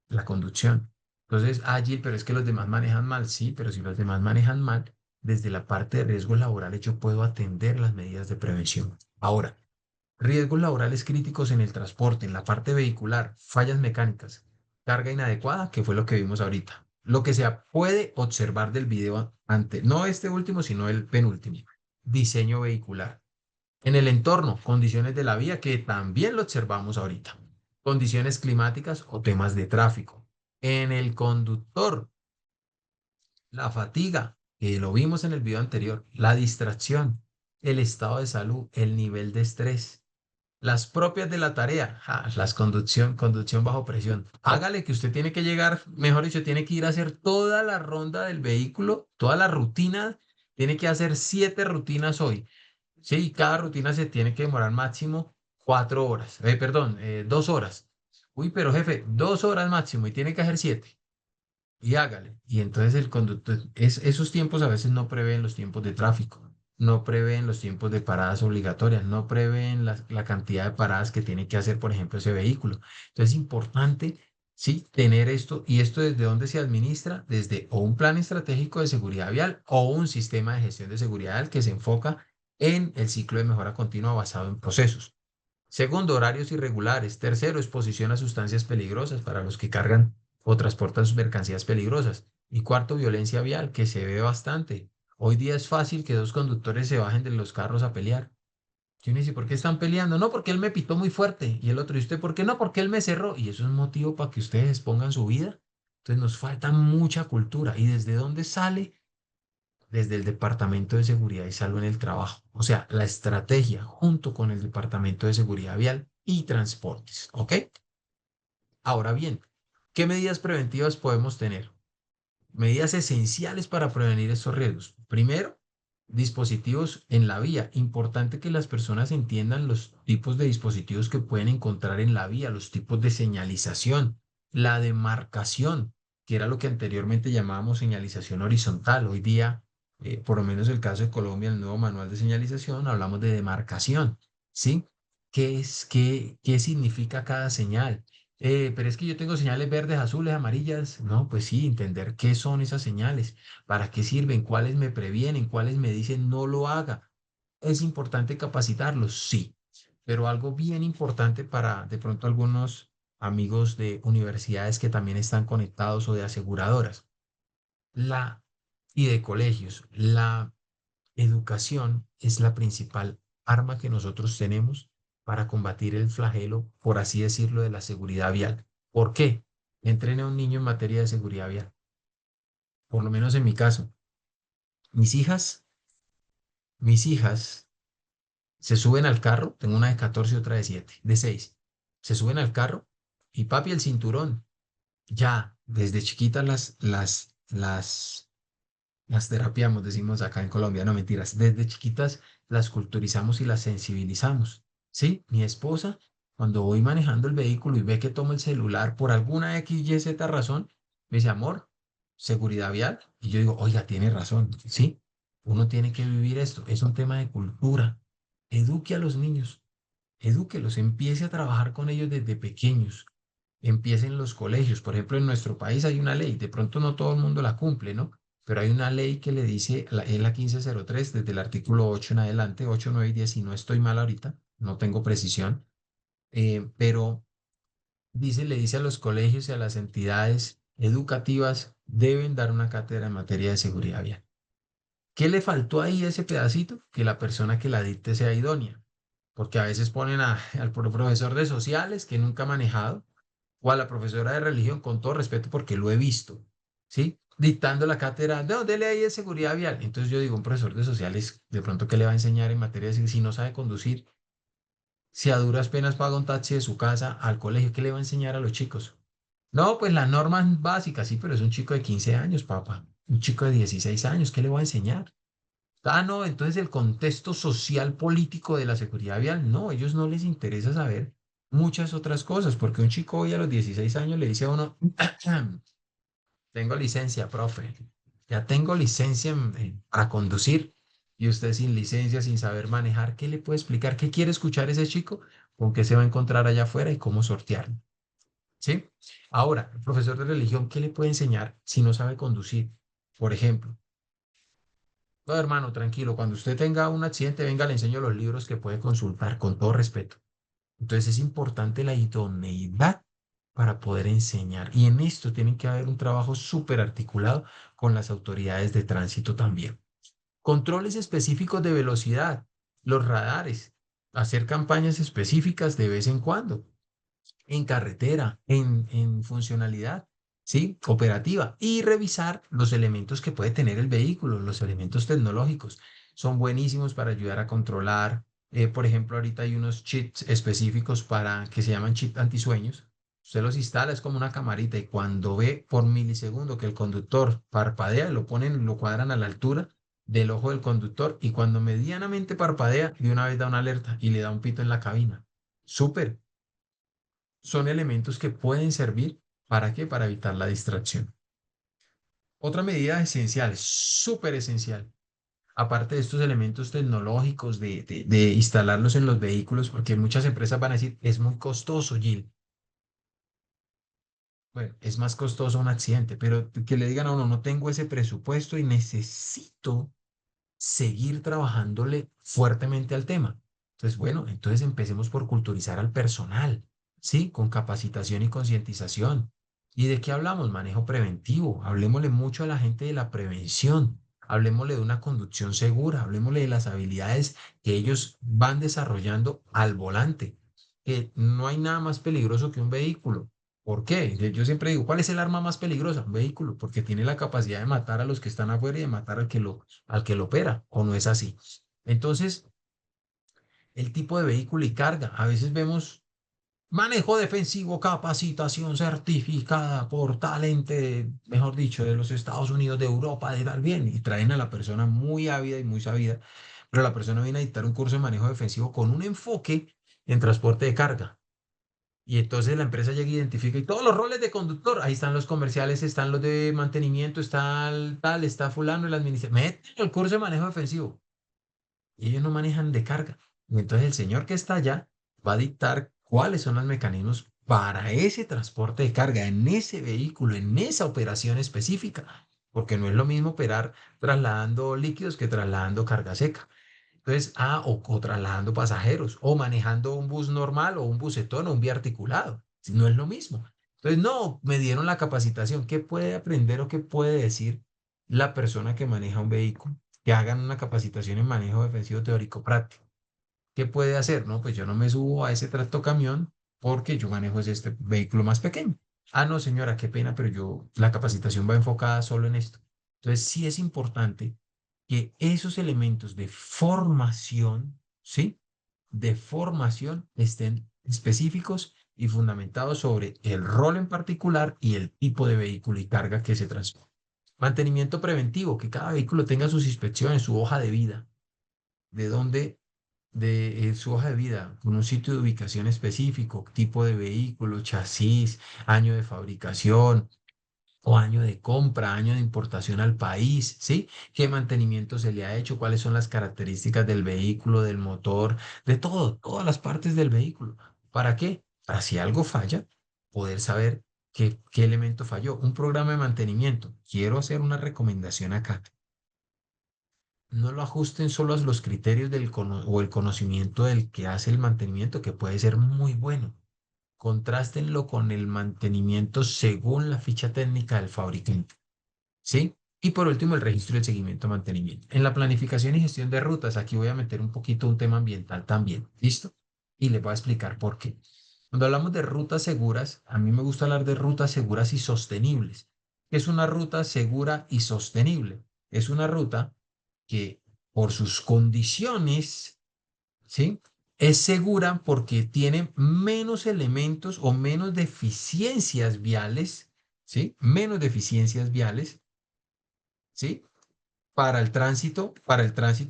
la conducción. Entonces, Gil, pero es que los demás manejan mal. Sí, pero si los demás manejan mal, desde la parte de riesgos laborales yo puedo atender las medidas de prevención. Ahora, riesgos laborales críticos en el transporte, en la parte vehicular, fallas mecánicas, carga inadecuada, que fue lo que vimos ahorita. Lo que se puede observar del video ante, no este último, sino el penúltimo. Diseño vehicular. En el entorno, condiciones de la vía, que también lo observamos ahorita. Condiciones climáticas o temas de tráfico. En el conductor, la fatiga, que lo vimos en el video anterior, la distracción, el estado de salud, el nivel de estrés. Las propias de la tarea, las conducción bajo presión. Hágale que usted tiene que llegar, mejor dicho, tiene que ir a hacer toda la ronda del vehículo, toda la rutina, tiene que hacer 7 rutinas hoy. Sí, cada rutina se tiene que demorar máximo 4 horas, perdón, 2 horas. Uy, pero jefe, 2 horas máximo y tiene que hacer 7. Y hágale. Y entonces el conductor, esos tiempos a veces no prevén los tiempos de tráfico, no prevén los tiempos de paradas obligatorias, no prevén la cantidad de paradas que tiene que hacer, por ejemplo, ese vehículo. Entonces es importante, sí, tener esto. ¿Y esto desde dónde se administra? Desde o un plan estratégico de seguridad vial o un sistema de gestión de seguridad vial que se enfoca en el ciclo de mejora continua basado en procesos. Segundo, horarios irregulares. Tercero, exposición a sustancias peligrosas para los que cargan o transportan sus mercancías peligrosas. Y cuarto, violencia vial, que se ve bastante. Hoy día es fácil que dos conductores se bajen de los carros a pelear. Y uno dice, ¿por qué están peleando? No, porque él me pitó muy fuerte. Y el otro, ¿y usted por qué no? Porque él me cerró. Y eso es motivo para que ustedes expongan su vida. Entonces nos falta mucha cultura. ¿Y desde dónde sale? Desde el Departamento de Seguridad y Salud en el Trabajo. O sea, la estrategia junto con el Departamento de Seguridad Vial y Transportes. ¿Ok? Ahora bien, ¿qué medidas preventivas podemos tener? Medidas esenciales para prevenir estos riesgos. Primero, dispositivos en la vía. Importante que las personas entiendan los tipos de dispositivos que pueden encontrar en la vía, los tipos de señalización, la demarcación, que era lo que anteriormente llamábamos señalización horizontal. Hoy día, por lo menos el caso de Colombia, el nuevo manual de señalización, hablamos de demarcación, ¿sí? ¿Qué significa cada señal? Pero es que yo tengo señales verdes, azules, amarillas. No, pues sí, entender qué son esas señales, para qué sirven, cuáles me previenen, cuáles me dicen no lo haga. ¿Es importante capacitarlos? Sí, pero algo bien importante para de pronto algunos amigos de universidades que también están conectados o de aseguradoras, la y de colegios, la educación es la principal arma que nosotros tenemos para combatir el flagelo, por así decirlo, de la seguridad vial. ¿Por qué? Entrene a un niño en materia de seguridad vial. Por lo menos en mi caso, mis hijas, mis hijas se suben al carro, tengo una de 14 y otra de 7, de 6. Se suben al carro y papi el cinturón. Ya, desde chiquitas las terapiamos, decimos acá en Colombia, no mentiras. Desde chiquitas las culturizamos y las sensibilizamos. Sí, mi esposa, cuando voy manejando el vehículo y ve que tomo el celular por alguna X, Y, Z razón, me dice, amor, seguridad vial. Y yo digo, oiga, tiene razón. Sí, uno tiene que vivir esto. Es un tema de cultura. Eduque a los niños, edúquelos, empiece a trabajar con ellos desde pequeños. empiece en los colegios. Por ejemplo, en nuestro país hay una ley, de pronto no todo el mundo la cumple, ¿no? Pero hay una ley que le dice, es la 1503 desde el artículo 8 en adelante, 8 9 y 10, y no estoy mal ahorita, no tengo precisión, pero dice, le dice a los colegios y a las entidades educativas, deben dar una cátedra en materia de seguridad vial. ¿Qué le faltó ahí a ese pedacito? Que la persona que la dicte sea idónea, porque a veces ponen al profesor de sociales que nunca ha manejado, o a la profesora de religión, con todo respeto, porque lo he visto, ¿sí? Dictando la cátedra, no, dele ahí de seguridad vial. Entonces yo digo, un profesor de sociales, de pronto, ¿qué le va a enseñar en materia de si no sabe conducir? Si a duras penas paga un taxi de su casa al colegio, ¿qué le va a enseñar a los chicos? No, pues las normas básicas, sí, pero es un chico de 15 años, papá. Un chico de 16 años, ¿qué le va a enseñar? Ah, no, entonces el contexto social político de la seguridad vial, no, ellos no les interesa saber muchas otras cosas, porque un chico hoy a los 16 años le dice a uno, tengo licencia, profe, ya tengo licencia para conducir, y usted sin licencia, sin saber manejar, ¿qué le puede explicar? ¿Qué quiere escuchar ese chico? ¿Con qué se va a encontrar allá afuera y cómo sortearlo? ¿Sí? Ahora, el profesor de religión, ¿qué le puede enseñar si no sabe conducir? Por ejemplo, no, hermano, tranquilo, cuando usted tenga un accidente, venga, le enseño los libros que puede consultar con todo respeto. Entonces es importante la idoneidad para poder enseñar. Y en esto tiene que haber un trabajo súper articulado con las autoridades de tránsito también. Controles específicos de velocidad, los radares, hacer campañas específicas de vez en cuando en carretera, en funcionalidad, ¿sí? Operativa y revisar los elementos que puede tener el vehículo, los elementos tecnológicos. Son buenísimos para ayudar a controlar. Por ejemplo, ahorita hay unos chips específicos para que se llaman chip antisueños. Usted los instala, es como una camarita y cuando ve por milisegundo que el conductor parpadea, lo ponen, lo cuadran a la altura del ojo del conductor y cuando medianamente parpadea, de una vez da una alerta y le da un pito en la cabina. Súper, son elementos que pueden servir ¿para qué? Para evitar la distracción. Otra medida esencial, súper esencial, aparte de estos elementos tecnológicos, de instalarlos en los vehículos, porque muchas empresas van a decir, es muy costoso, Gil. Bueno, es más costoso un accidente, pero que le digan a uno, no tengo ese presupuesto y necesito seguir trabajándole fuertemente al tema. Entonces, bueno, entonces empecemos por culturizar al personal, ¿sí? Con capacitación y concientización. ¿Y de qué hablamos? Manejo preventivo. Hablemosle mucho a la gente de la prevención. Hablemosle de una conducción segura. Hablemosle de las habilidades que ellos van desarrollando al volante. Que no hay nada más peligroso que un vehículo. ¿Por qué? Yo siempre digo, ¿cuál es el arma más peligrosa? Un vehículo, porque tiene la capacidad de matar a los que están afuera y de matar al que lo opera, ¿o no es así? Entonces, el tipo de vehículo y carga. A veces vemos manejo defensivo, capacitación certificada por tal ente, mejor dicho, de los Estados Unidos, de Europa, de tal bien, y traen a la persona muy ávida y muy sabida, pero la persona viene a dictar un curso de manejo defensivo con un enfoque en transporte de carga. Y entonces la empresa llega y identifica y todos los roles de conductor, ahí están los comerciales, están los de mantenimiento, está el tal, está fulano, el administrador. Meten el curso de manejo defensivo y ellos no manejan de carga. Y entonces el señor que está allá va a dictar cuáles son los mecanismos para ese transporte de carga, en ese vehículo, en esa operación específica, porque no es lo mismo operar trasladando líquidos que trasladando carga seca. Entonces, o trasladando pasajeros, o manejando un bus normal, o un busetón, o un biarticulado. No es lo mismo. Entonces, no, me dieron la capacitación. ¿Qué puede aprender o qué puede decir la persona que maneja un vehículo? Que hagan una capacitación en manejo defensivo teórico práctico. ¿Qué puede hacer? No, pues yo no me subo a ese tractocamión porque yo manejo este vehículo más pequeño. Ah, no, señora, qué pena, pero la capacitación va enfocada solo en esto. Entonces, sí es importante que esos elementos de formación, ¿sí? De formación estén específicos y fundamentados sobre el rol en particular y el tipo de vehículo y carga que se transporta. Mantenimiento preventivo, que cada vehículo tenga sus inspecciones, su hoja de vida, de dónde, de su hoja de vida, con un sitio de ubicación específico, tipo de vehículo, chasis, año de fabricación, o año de compra, año de importación al país, ¿sí? ¿Qué mantenimiento se le ha hecho? ¿Cuáles son las características del vehículo, del motor, de todo, todas las partes del vehículo? ¿Para qué? Para si algo falla. poder saber qué elemento falló. Un programa de mantenimiento. Quiero hacer una recomendación acá. No lo ajusten solo a los criterios o el conocimiento del que hace el mantenimiento, que puede ser muy bueno. Contrástenlo con el mantenimiento según la ficha técnica del fabricante. ¿Sí? Y por último, el registro y el seguimiento de mantenimiento. En la planificación y gestión de rutas, aquí voy a meter un poquito un tema ambiental también. ¿Listo? Y les voy a explicar por qué. Cuando hablamos de rutas seguras, a mí me gusta hablar de rutas seguras y sostenibles. ¿Qué es una ruta segura y sostenible? Es una ruta que por sus condiciones, ¿sí? Es segura porque tiene menos elementos o menos deficiencias viales, ¿sí? Menos deficiencias viales, ¿sí? Para el tránsito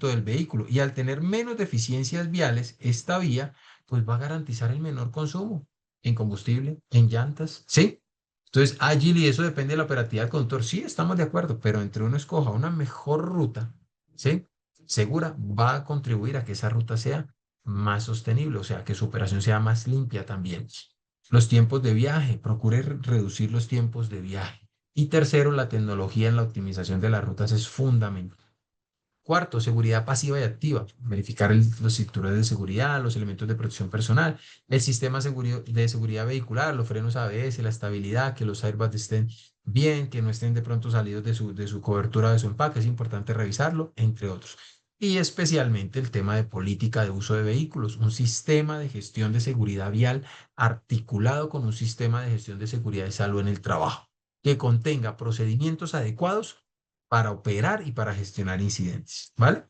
del vehículo. Y al tener menos deficiencias viales, esta vía pues va a garantizar el menor consumo en combustible, en llantas, ¿sí? Entonces, ágil y eso depende de la operatividad del conductor. Sí, estamos de acuerdo, pero entre uno escoja una mejor ruta, ¿sí? Segura, va a contribuir a que esa ruta sea más sostenible, o sea, que su operación sea más limpia también. Los tiempos de viaje, procure reducir los tiempos de viaje. Y tercero, la tecnología en la optimización de las rutas es fundamental. Cuarto, seguridad pasiva y activa. Verificar los cinturones de seguridad, los elementos de protección personal, el sistema de seguridad vehicular, los frenos ABS, la estabilidad, que los airbags estén bien, que no estén de pronto salidos de su cobertura, de su empaque. Es importante revisarlo, entre otros. Y especialmente el tema de política de uso de vehículos, un sistema de gestión de seguridad vial articulado con un sistema de gestión de seguridad y salud en el trabajo, que contenga procedimientos adecuados para operar y para gestionar incidentes, ¿vale?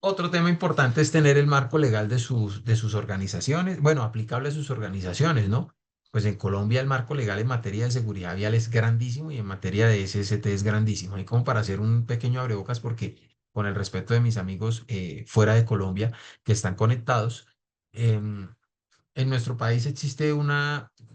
Otro tema importante es tener el marco legal de sus organizaciones, bueno, aplicable a sus organizaciones, ¿no? Pues en Colombia el marco legal en materia de seguridad vial es grandísimo y en materia de SST es grandísimo. Y como para hacer un pequeño abrebocas, porque con el respeto de mis amigos fuera de Colombia que están conectados, em, en nuestro país existe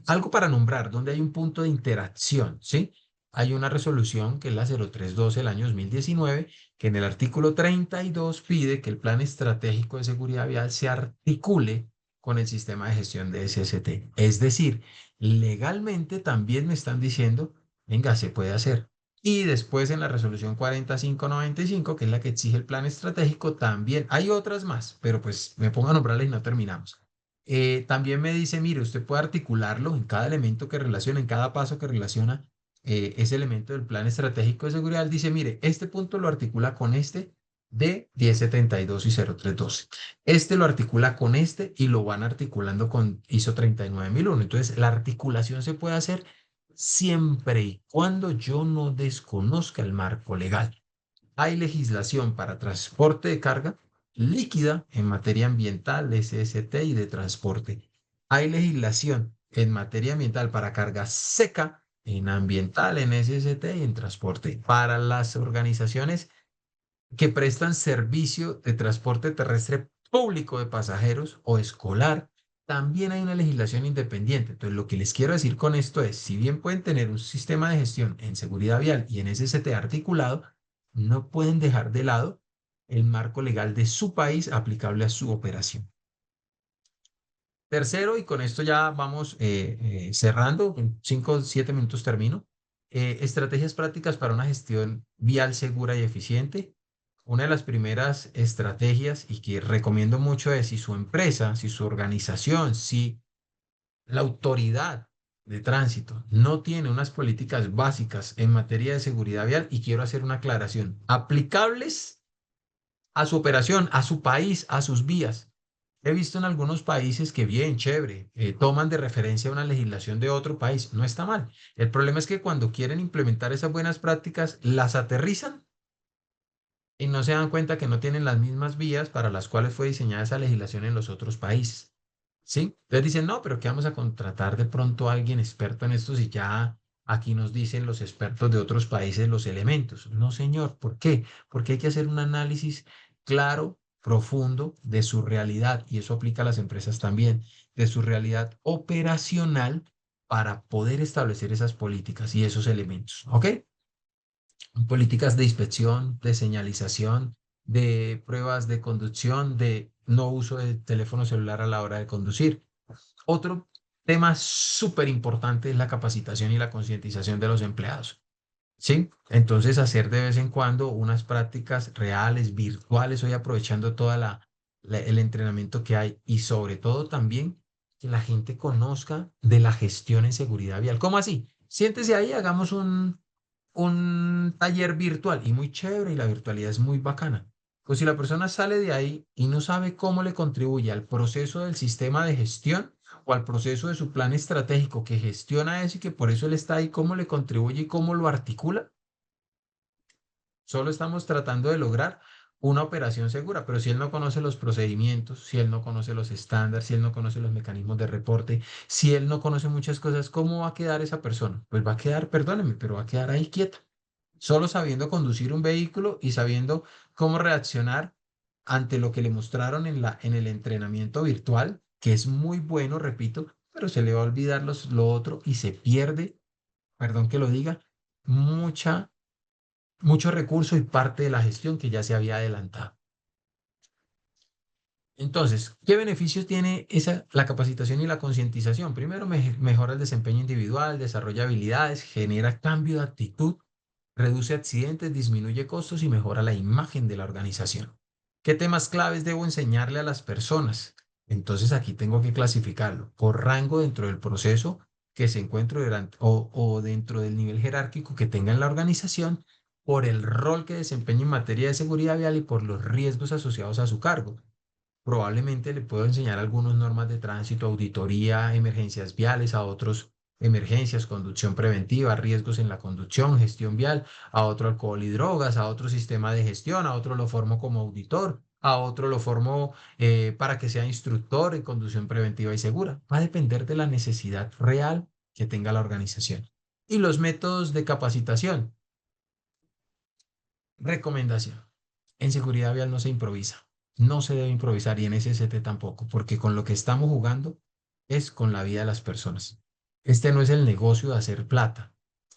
algo para nombrar, donde hay un punto de interacción, ¿sí? Hay una resolución que es la 0312 del año 2019, que en el artículo 32 pide que el plan estratégico de seguridad vial se articule con el sistema de gestión de SST. Es decir, legalmente también me están diciendo, venga, se puede hacer. Y después en la resolución 4595, que es la que exige el plan estratégico, también hay otras más, pero pues me pongo a nombrarlas y no terminamos. También me dice, mire, usted puede articularlo en cada elemento que relaciona, en cada paso que relaciona ese elemento del plan estratégico de seguridad. Dice, mire, este punto lo articula con este de 1072 y 0312. Este lo articula con este y lo van articulando con ISO 39001. Entonces, la articulación se puede hacer siempre y cuando yo no desconozca el marco legal. Hay legislación para transporte de carga líquida en materia ambiental, SST y de transporte. Hay legislación en materia ambiental para carga seca en ambiental, en SST y en transporte. Para las organizaciones que prestan servicio de transporte terrestre público de pasajeros o escolar, también hay una legislación independiente. Entonces, lo que les quiero decir con esto es, si bien pueden tener un sistema de gestión en seguridad vial y en SST articulado, no pueden dejar de lado el marco legal de su país aplicable a su operación. Tercero, y con esto ya vamos cerrando, en 5 o 7 minutos termino, estrategias prácticas para una gestión vial segura y eficiente. Una de las primeras estrategias y que recomiendo mucho es si su empresa, si su organización, si la autoridad de tránsito no tiene unas políticas básicas en materia de seguridad vial, y quiero hacer una aclaración, aplicables a su operación, a su país, a sus vías. He visto en algunos países que bien, chévere, toman de referencia una legislación de otro país. No está mal. El problema es que cuando quieren implementar esas buenas prácticas, las aterrizan y no se dan cuenta que no tienen las mismas vías para las cuales fue diseñada esa legislación en los otros países. ¿Sí? Entonces dicen, no, pero ¿qué vamos a contratar de pronto a alguien experto en esto si ya aquí nos dicen los expertos de otros países los elementos? No, señor, ¿por qué? Porque hay que hacer un análisis claro, profundo de su realidad, y eso aplica a las empresas también, de su realidad operacional para poder establecer esas políticas y esos elementos. ¿Ok? Políticas de inspección, de señalización, de pruebas de conducción, de no uso de teléfono celular a la hora de conducir. Otro tema súper importante es la capacitación y la concientización de los empleados. ¿Sí? Entonces, hacer de vez en cuando unas prácticas reales, virtuales, hoy aprovechando toda el entrenamiento que hay y sobre todo también que la gente conozca de la gestión en seguridad vial. ¿Cómo así? Siéntese ahí, hagamos un taller virtual y muy chévere y la virtualidad es muy bacana. Pues si la persona sale de ahí y no sabe cómo le contribuye al proceso del sistema de gestión o al proceso de su plan estratégico que gestiona eso y que por eso él está ahí, cómo le contribuye y cómo lo articula, solo estamos tratando de lograr una operación segura, pero si él no conoce los procedimientos, si él no conoce los estándares, si él no conoce los mecanismos de reporte, si él no conoce muchas cosas, ¿cómo va a quedar esa persona? Pues va a quedar, perdóneme, pero va a quedar ahí quieta, solo sabiendo conducir un vehículo y sabiendo cómo reaccionar ante lo que le mostraron en el entrenamiento virtual, que es muy bueno, repito, pero se le va a olvidar lo otro y se pierde, perdón que lo diga, mucha mucho recurso y parte de la gestión que ya se había adelantado. Entonces, ¿qué beneficios tiene la capacitación y la concientización? Primero, mejora el desempeño individual, desarrolla habilidades, genera cambio de actitud, reduce accidentes, disminuye costos y mejora la imagen de la organización. ¿Qué temas claves debo enseñarle a las personas? Entonces, aquí tengo que clasificarlo por rango dentro del proceso que se encuentre o dentro del nivel jerárquico que tenga en la organización, por el rol que desempeña en materia de seguridad vial y por los riesgos asociados a su cargo. Probablemente le puedo enseñar algunas normas de tránsito, auditoría, emergencias viales, a otros emergencias, conducción preventiva, riesgos en la conducción, gestión vial, a otro alcohol y drogas, a otro sistema de gestión, a otro lo formo como auditor, a otro lo formo para que sea instructor en conducción preventiva y segura. Va a depender de la necesidad real que tenga la organización. Y los métodos de capacitación. Recomendación. En seguridad vial no se improvisa. No se debe improvisar y en SST tampoco, porque con lo que estamos jugando es con la vida de las personas. Este no es el negocio de hacer plata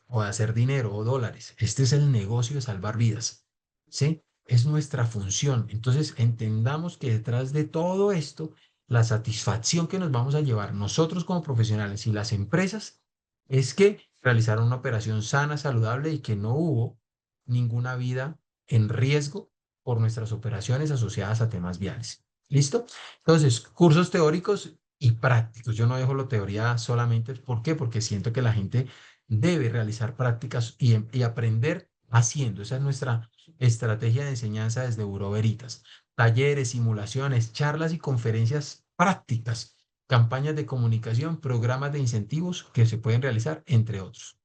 o de hacer dinero o dólares. Este es el negocio de salvar vidas. ¿Sí? Es nuestra función. Entonces, entendamos que detrás de todo esto, la satisfacción que nos vamos a llevar nosotros como profesionales y las empresas es que realizaron una operación sana, saludable y que no hubo ninguna vida en riesgo por nuestras operaciones asociadas a temas viales. ¿Listo? Entonces, cursos teóricos y prácticos. Yo no dejo la teoría solamente. ¿Por qué? Porque siento que la gente debe realizar prácticas y aprender haciendo. Esa es nuestra estrategia de enseñanza desde Buró Veritas. Talleres, simulaciones, charlas y conferencias prácticas, campañas de comunicación, programas de incentivos que se pueden realizar, entre otros.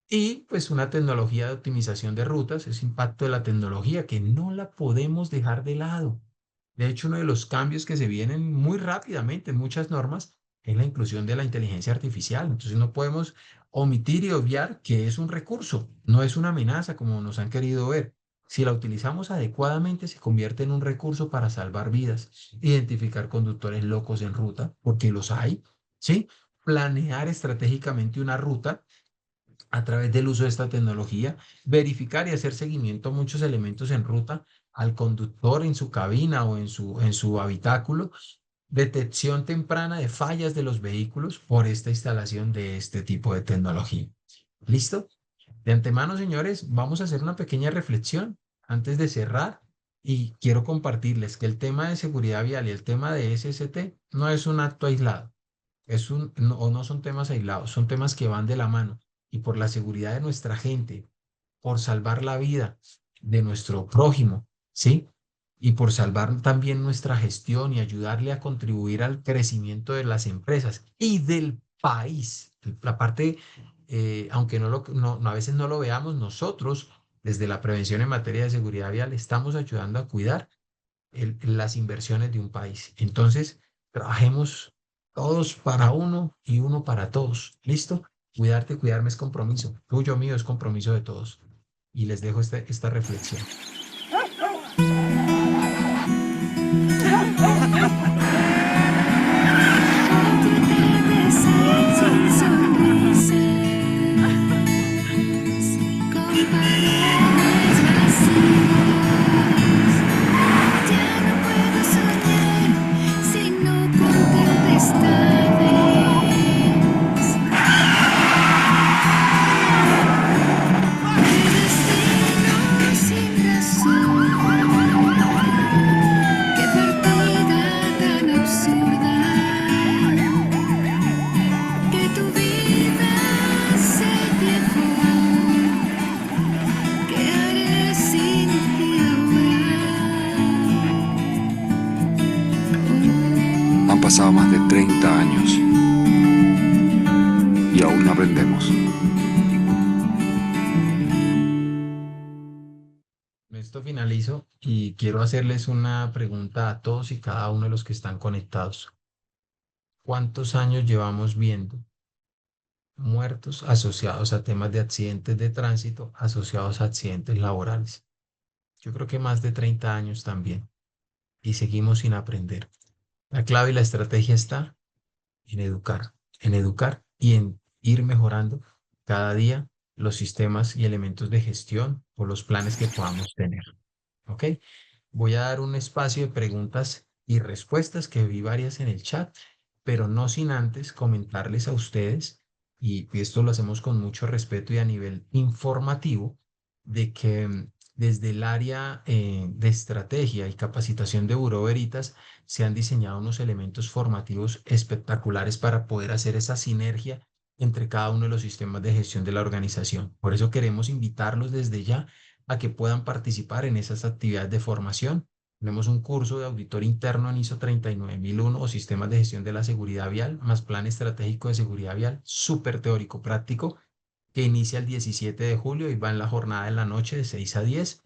Y pues una tecnología de optimización de rutas, ese impacto de la tecnología que no la podemos dejar de lado. De hecho, uno de los cambios que se vienen muy rápidamente en muchas normas es la inclusión de la inteligencia artificial. Entonces no podemos omitir y obviar que es un recurso, no es una amenaza como nos han querido ver. Si la utilizamos adecuadamente, se convierte en un recurso para salvar vidas, identificar conductores locos en ruta, porque los hay, ¿sí? Planear estratégicamente una ruta a través del uso de esta tecnología, verificar y hacer seguimiento a muchos elementos en ruta, al conductor en su cabina o en su habitáculo, detección temprana de fallas de los vehículos por esta instalación de este tipo de tecnología. ¿Listo? De antemano, señores, vamos a hacer una pequeña reflexión antes de cerrar y quiero compartirles que el tema de seguridad vial y el tema de SST no es un acto aislado o no son temas aislados, son temas que van de la mano. Y por la seguridad de nuestra gente, por salvar la vida de nuestro prójimo, ¿sí? Y por salvar también nuestra gestión y ayudarle a contribuir al crecimiento de las empresas y del país. La parte, aunque a veces no lo veamos, nosotros, desde la prevención en materia de seguridad vial, estamos ayudando a cuidar las inversiones de un país. Entonces, trabajemos todos para uno y uno para todos. ¿Listo? Cuidarte, cuidarme es compromiso. Tuyo, mío, es compromiso de todos. Y les dejo esta reflexión. Ya no puedo soñar, sino con tempestades. pasado más de 30 años y aún no aprendemos. Con esto finalizo y quiero hacerles una pregunta a todos y cada uno de los que están conectados. ¿Cuántos años llevamos viendo muertos asociados a temas de accidentes de tránsito, asociados a accidentes laborales? Yo creo que más de 30 años también. Y seguimos sin aprender. La clave y la estrategia está en educar y en ir mejorando cada día los sistemas y elementos de gestión o los planes que podamos tener. ¿Ok? Voy a dar un espacio de preguntas y respuestas que vi varias en el chat, pero no sin antes comentarles a ustedes, y esto lo hacemos con mucho respeto y a nivel informativo, de que desde el área de estrategia y capacitación de Buró Veritas se han diseñado unos elementos formativos espectaculares para poder hacer esa sinergia entre cada uno de los sistemas de gestión de la organización. Por eso queremos invitarlos desde ya a que puedan participar en esas actividades de formación. Tenemos un curso de auditor interno en ISO 39001 o sistemas de gestión de la seguridad vial, más plan estratégico de seguridad vial, súper teórico práctico, que inicia el 17 de julio y va en la jornada de la noche de 6 a 10.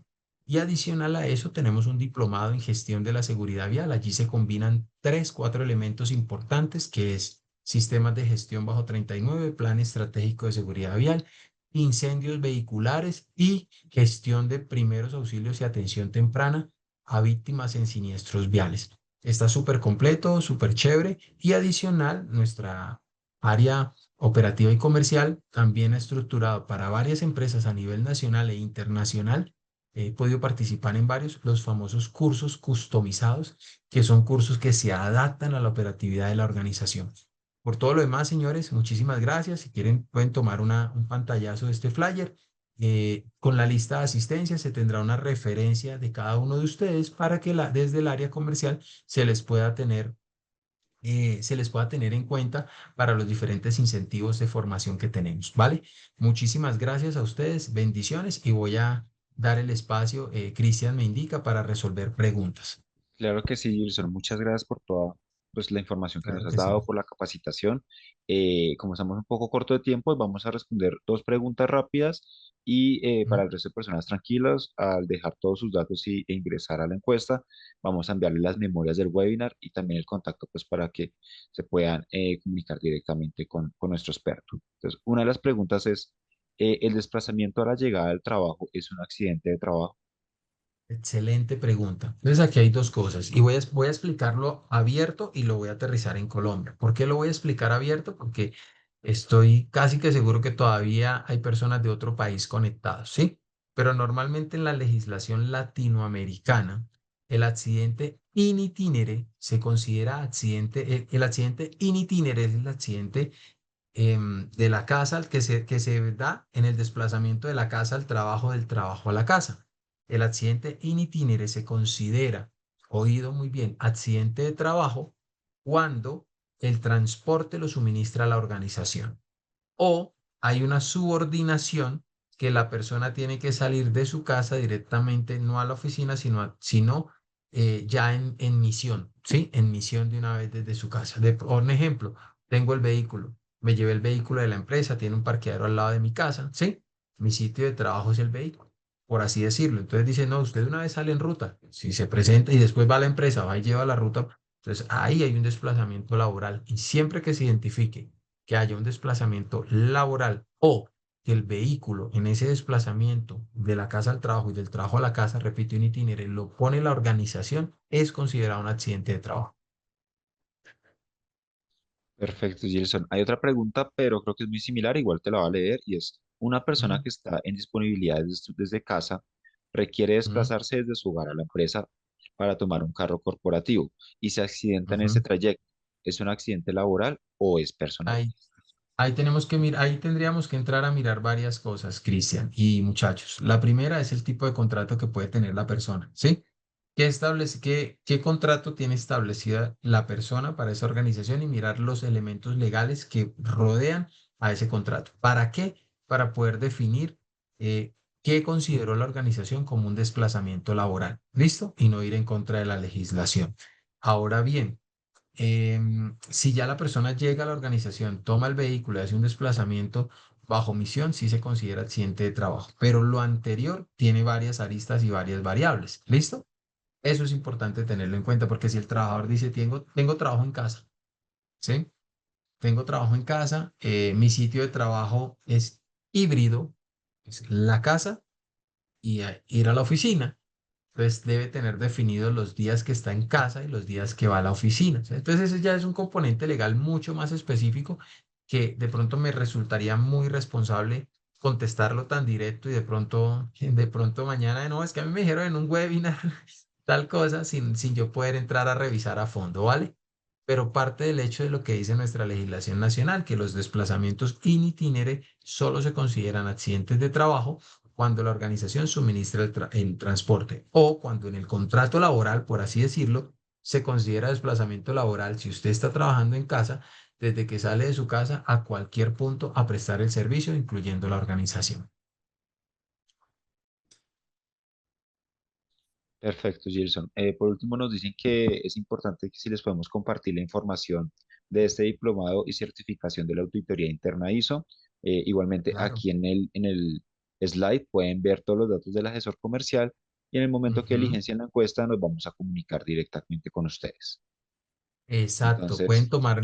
Y adicional a eso tenemos un diplomado en gestión de la seguridad vial. Allí se combinan tres, cuatro elementos importantes, que es sistemas de gestión bajo 39, plan estratégico de seguridad vial, incendios vehiculares y gestión de primeros auxilios y atención temprana a víctimas en siniestros viales. Está súper completo, súper chévere y adicional nuestra área operativa y comercial también ha estructurado para varias empresas a nivel nacional e internacional. He podido participar en varios, los famosos cursos customizados, que son cursos que se adaptan a la operatividad de la organización. Por todo lo demás, señores, muchísimas gracias. Si quieren, pueden tomar un pantallazo de este flyer. Con la lista de asistencia se tendrá una referencia de cada uno de ustedes para que desde el área comercial se les pueda tener en cuenta para los diferentes incentivos de formación que tenemos, ¿vale? Muchísimas gracias a ustedes, bendiciones y voy a dar el espacio, Cristian me indica, para resolver preguntas. Claro que sí, Gilson. Muchas gracias por toda pues, la información que nos Claro has que sí. dado, por la capacitación. Como estamos un poco corto de tiempo, vamos a responder dos preguntas rápidas y Ujú. para el resto de personas tranquilas, al dejar todos sus datos e ingresar a la encuesta, vamos a enviarle las memorias del webinar y también el contacto pues, para que se puedan comunicar directamente con nuestro experto. Entonces, una de las preguntas es, ¿el desplazamiento a la llegada del trabajo es un accidente de trabajo? Excelente pregunta. Entonces aquí hay dos cosas y voy a explicarlo abierto y lo voy a aterrizar en Colombia. ¿Por qué lo voy a explicar abierto? Porque estoy casi que seguro que todavía hay personas de otro país conectados, ¿sí? Pero normalmente en la legislación latinoamericana, el accidente in itinere se considera accidente, el accidente in itinere es el accidente de la casa que se da en el desplazamiento de la casa al trabajo, del trabajo a la casa. El accidente in itinere se considera, oído muy bien, accidente de trabajo cuando el transporte lo suministra la organización o hay una subordinación que la persona tiene que salir de su casa directamente, no a la oficina, sino ya en misión, ¿sí? En misión de una vez desde su casa. Por un ejemplo, tengo el vehículo, me llevé el vehículo de la empresa, tiene un parqueadero al lado de mi casa, ¿sí? Mi sitio de trabajo es el vehículo, por así decirlo. Entonces dice, no, usted de una vez sale en ruta, si se presenta y después va a la empresa, va y lleva la ruta. Entonces ahí hay un desplazamiento laboral y siempre que se identifique que haya un desplazamiento laboral o que el vehículo en ese desplazamiento de la casa al trabajo y del trabajo a la casa, repito, un itinerario, lo pone la organización, es considerado un accidente de trabajo. Perfecto, Gilson. Hay otra pregunta, pero creo que es muy similar, igual te la voy a leer, y es, una persona Ujú, que está en disponibilidad desde casa requiere ujú, desplazarse desde su hogar a la empresa para tomar un carro corporativo y se accidenta en ese ujú. trayecto. ¿Es un accidente laboral o es personal? Ahí, ahí tendríamos que entrar a mirar varias cosas, Cristian y muchachos. La primera es el tipo de contrato que puede tener la persona, ¿sí? ¿Qué contrato tiene establecida la persona para esa organización y mirar los elementos legales que rodean a ese contrato? ¿Para qué? Para poder definir qué consideró la organización como un desplazamiento laboral. ¿Listo? Y no ir en contra de la legislación. Ahora bien, Si ya la persona llega a la organización, toma el vehículo y hace un desplazamiento bajo misión, sí se considera accidente de trabajo. Pero lo anterior tiene varias aristas y varias variables. ¿Listo? Eso es importante tenerlo en cuenta porque si el trabajador dice, tengo trabajo en casa, ¿sí? Tengo trabajo en casa, mi sitio de trabajo es híbrido, es la casa y ir a la oficina. Entonces debe tener definidos los días que está en casa y los días que va a la oficina. ¿Sí? Entonces ese ya es un componente legal mucho más específico que de pronto me resultaría muy responsable contestarlo tan directo y de pronto mañana, no, es que a mí me dijeron en un webinar tal cosa sin yo poder entrar a revisar a fondo, ¿vale? Pero parte del hecho de lo que dice nuestra legislación nacional, que los desplazamientos in itinere solo se consideran accidentes de trabajo cuando la organización suministra el transporte o cuando en el contrato laboral, por así decirlo, se considera desplazamiento laboral si usted está trabajando en casa, desde que sale de su casa a cualquier punto a prestar el servicio, incluyendo la organización. Perfecto, Gilson. Por último, nos dicen que es importante que si les podemos compartir la información de este diplomado y certificación de la auditoría interna ISO. Igualmente, Claro. aquí en el slide pueden ver todos los datos del asesor comercial y en el momento que Ujú. diligencien la encuesta nos vamos a comunicar directamente con ustedes. Exacto, pueden Entonces, tomar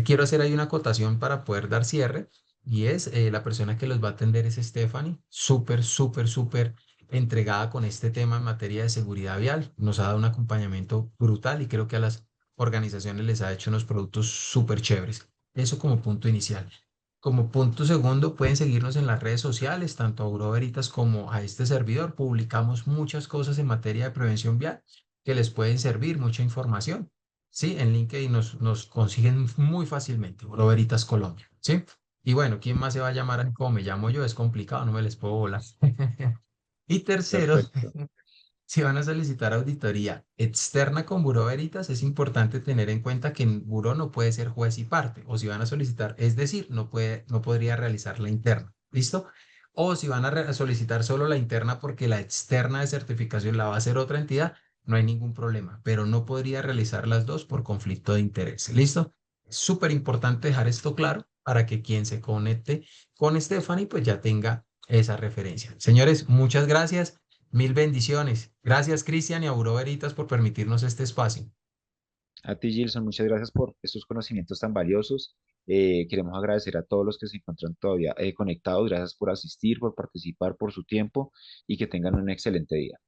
quiero hacer ahí una acotación para poder dar cierre y es la persona que los va a atender es Stephanie, súper, súper, súper entregada con este tema en materia de seguridad vial. Nos ha dado un acompañamiento brutal y creo que a las organizaciones les ha hecho unos productos súper chéveres. Eso como punto inicial. Como punto segundo, pueden seguirnos en las redes sociales, tanto a Buró Veritas como a este servidor. Publicamos muchas cosas en materia de prevención vial que les pueden servir, mucha información. Sí, en LinkedIn nos consiguen muy fácilmente, Veritas Colombia, ¿sí? Y bueno, ¿quién más se va a llamar así como me llamo yo? Es complicado, no me les puedo volar. Y tercero, perfecto. si van a solicitar auditoría externa con Buró Veritas, es importante tener en cuenta que en Buró no puede ser juez y parte, o si van a solicitar, es decir, no podría realizar la interna, ¿listo? O si van a solicitar solo la interna porque la externa de certificación la va a hacer otra entidad, no hay ningún problema, pero no podría realizar las dos por conflicto de interés, ¿listo? Es súper importante dejar esto claro para que quien se conecte con Stephanie pues ya tenga esa referencia. Señores, muchas gracias. Mil bendiciones. Gracias, Cristian y a Buró Veritas por permitirnos este espacio. A ti, Gilson, muchas gracias por estos conocimientos tan valiosos. Queremos agradecer a todos los que se encuentran todavía conectados. Gracias por asistir, por participar, por su tiempo y que tengan un excelente día.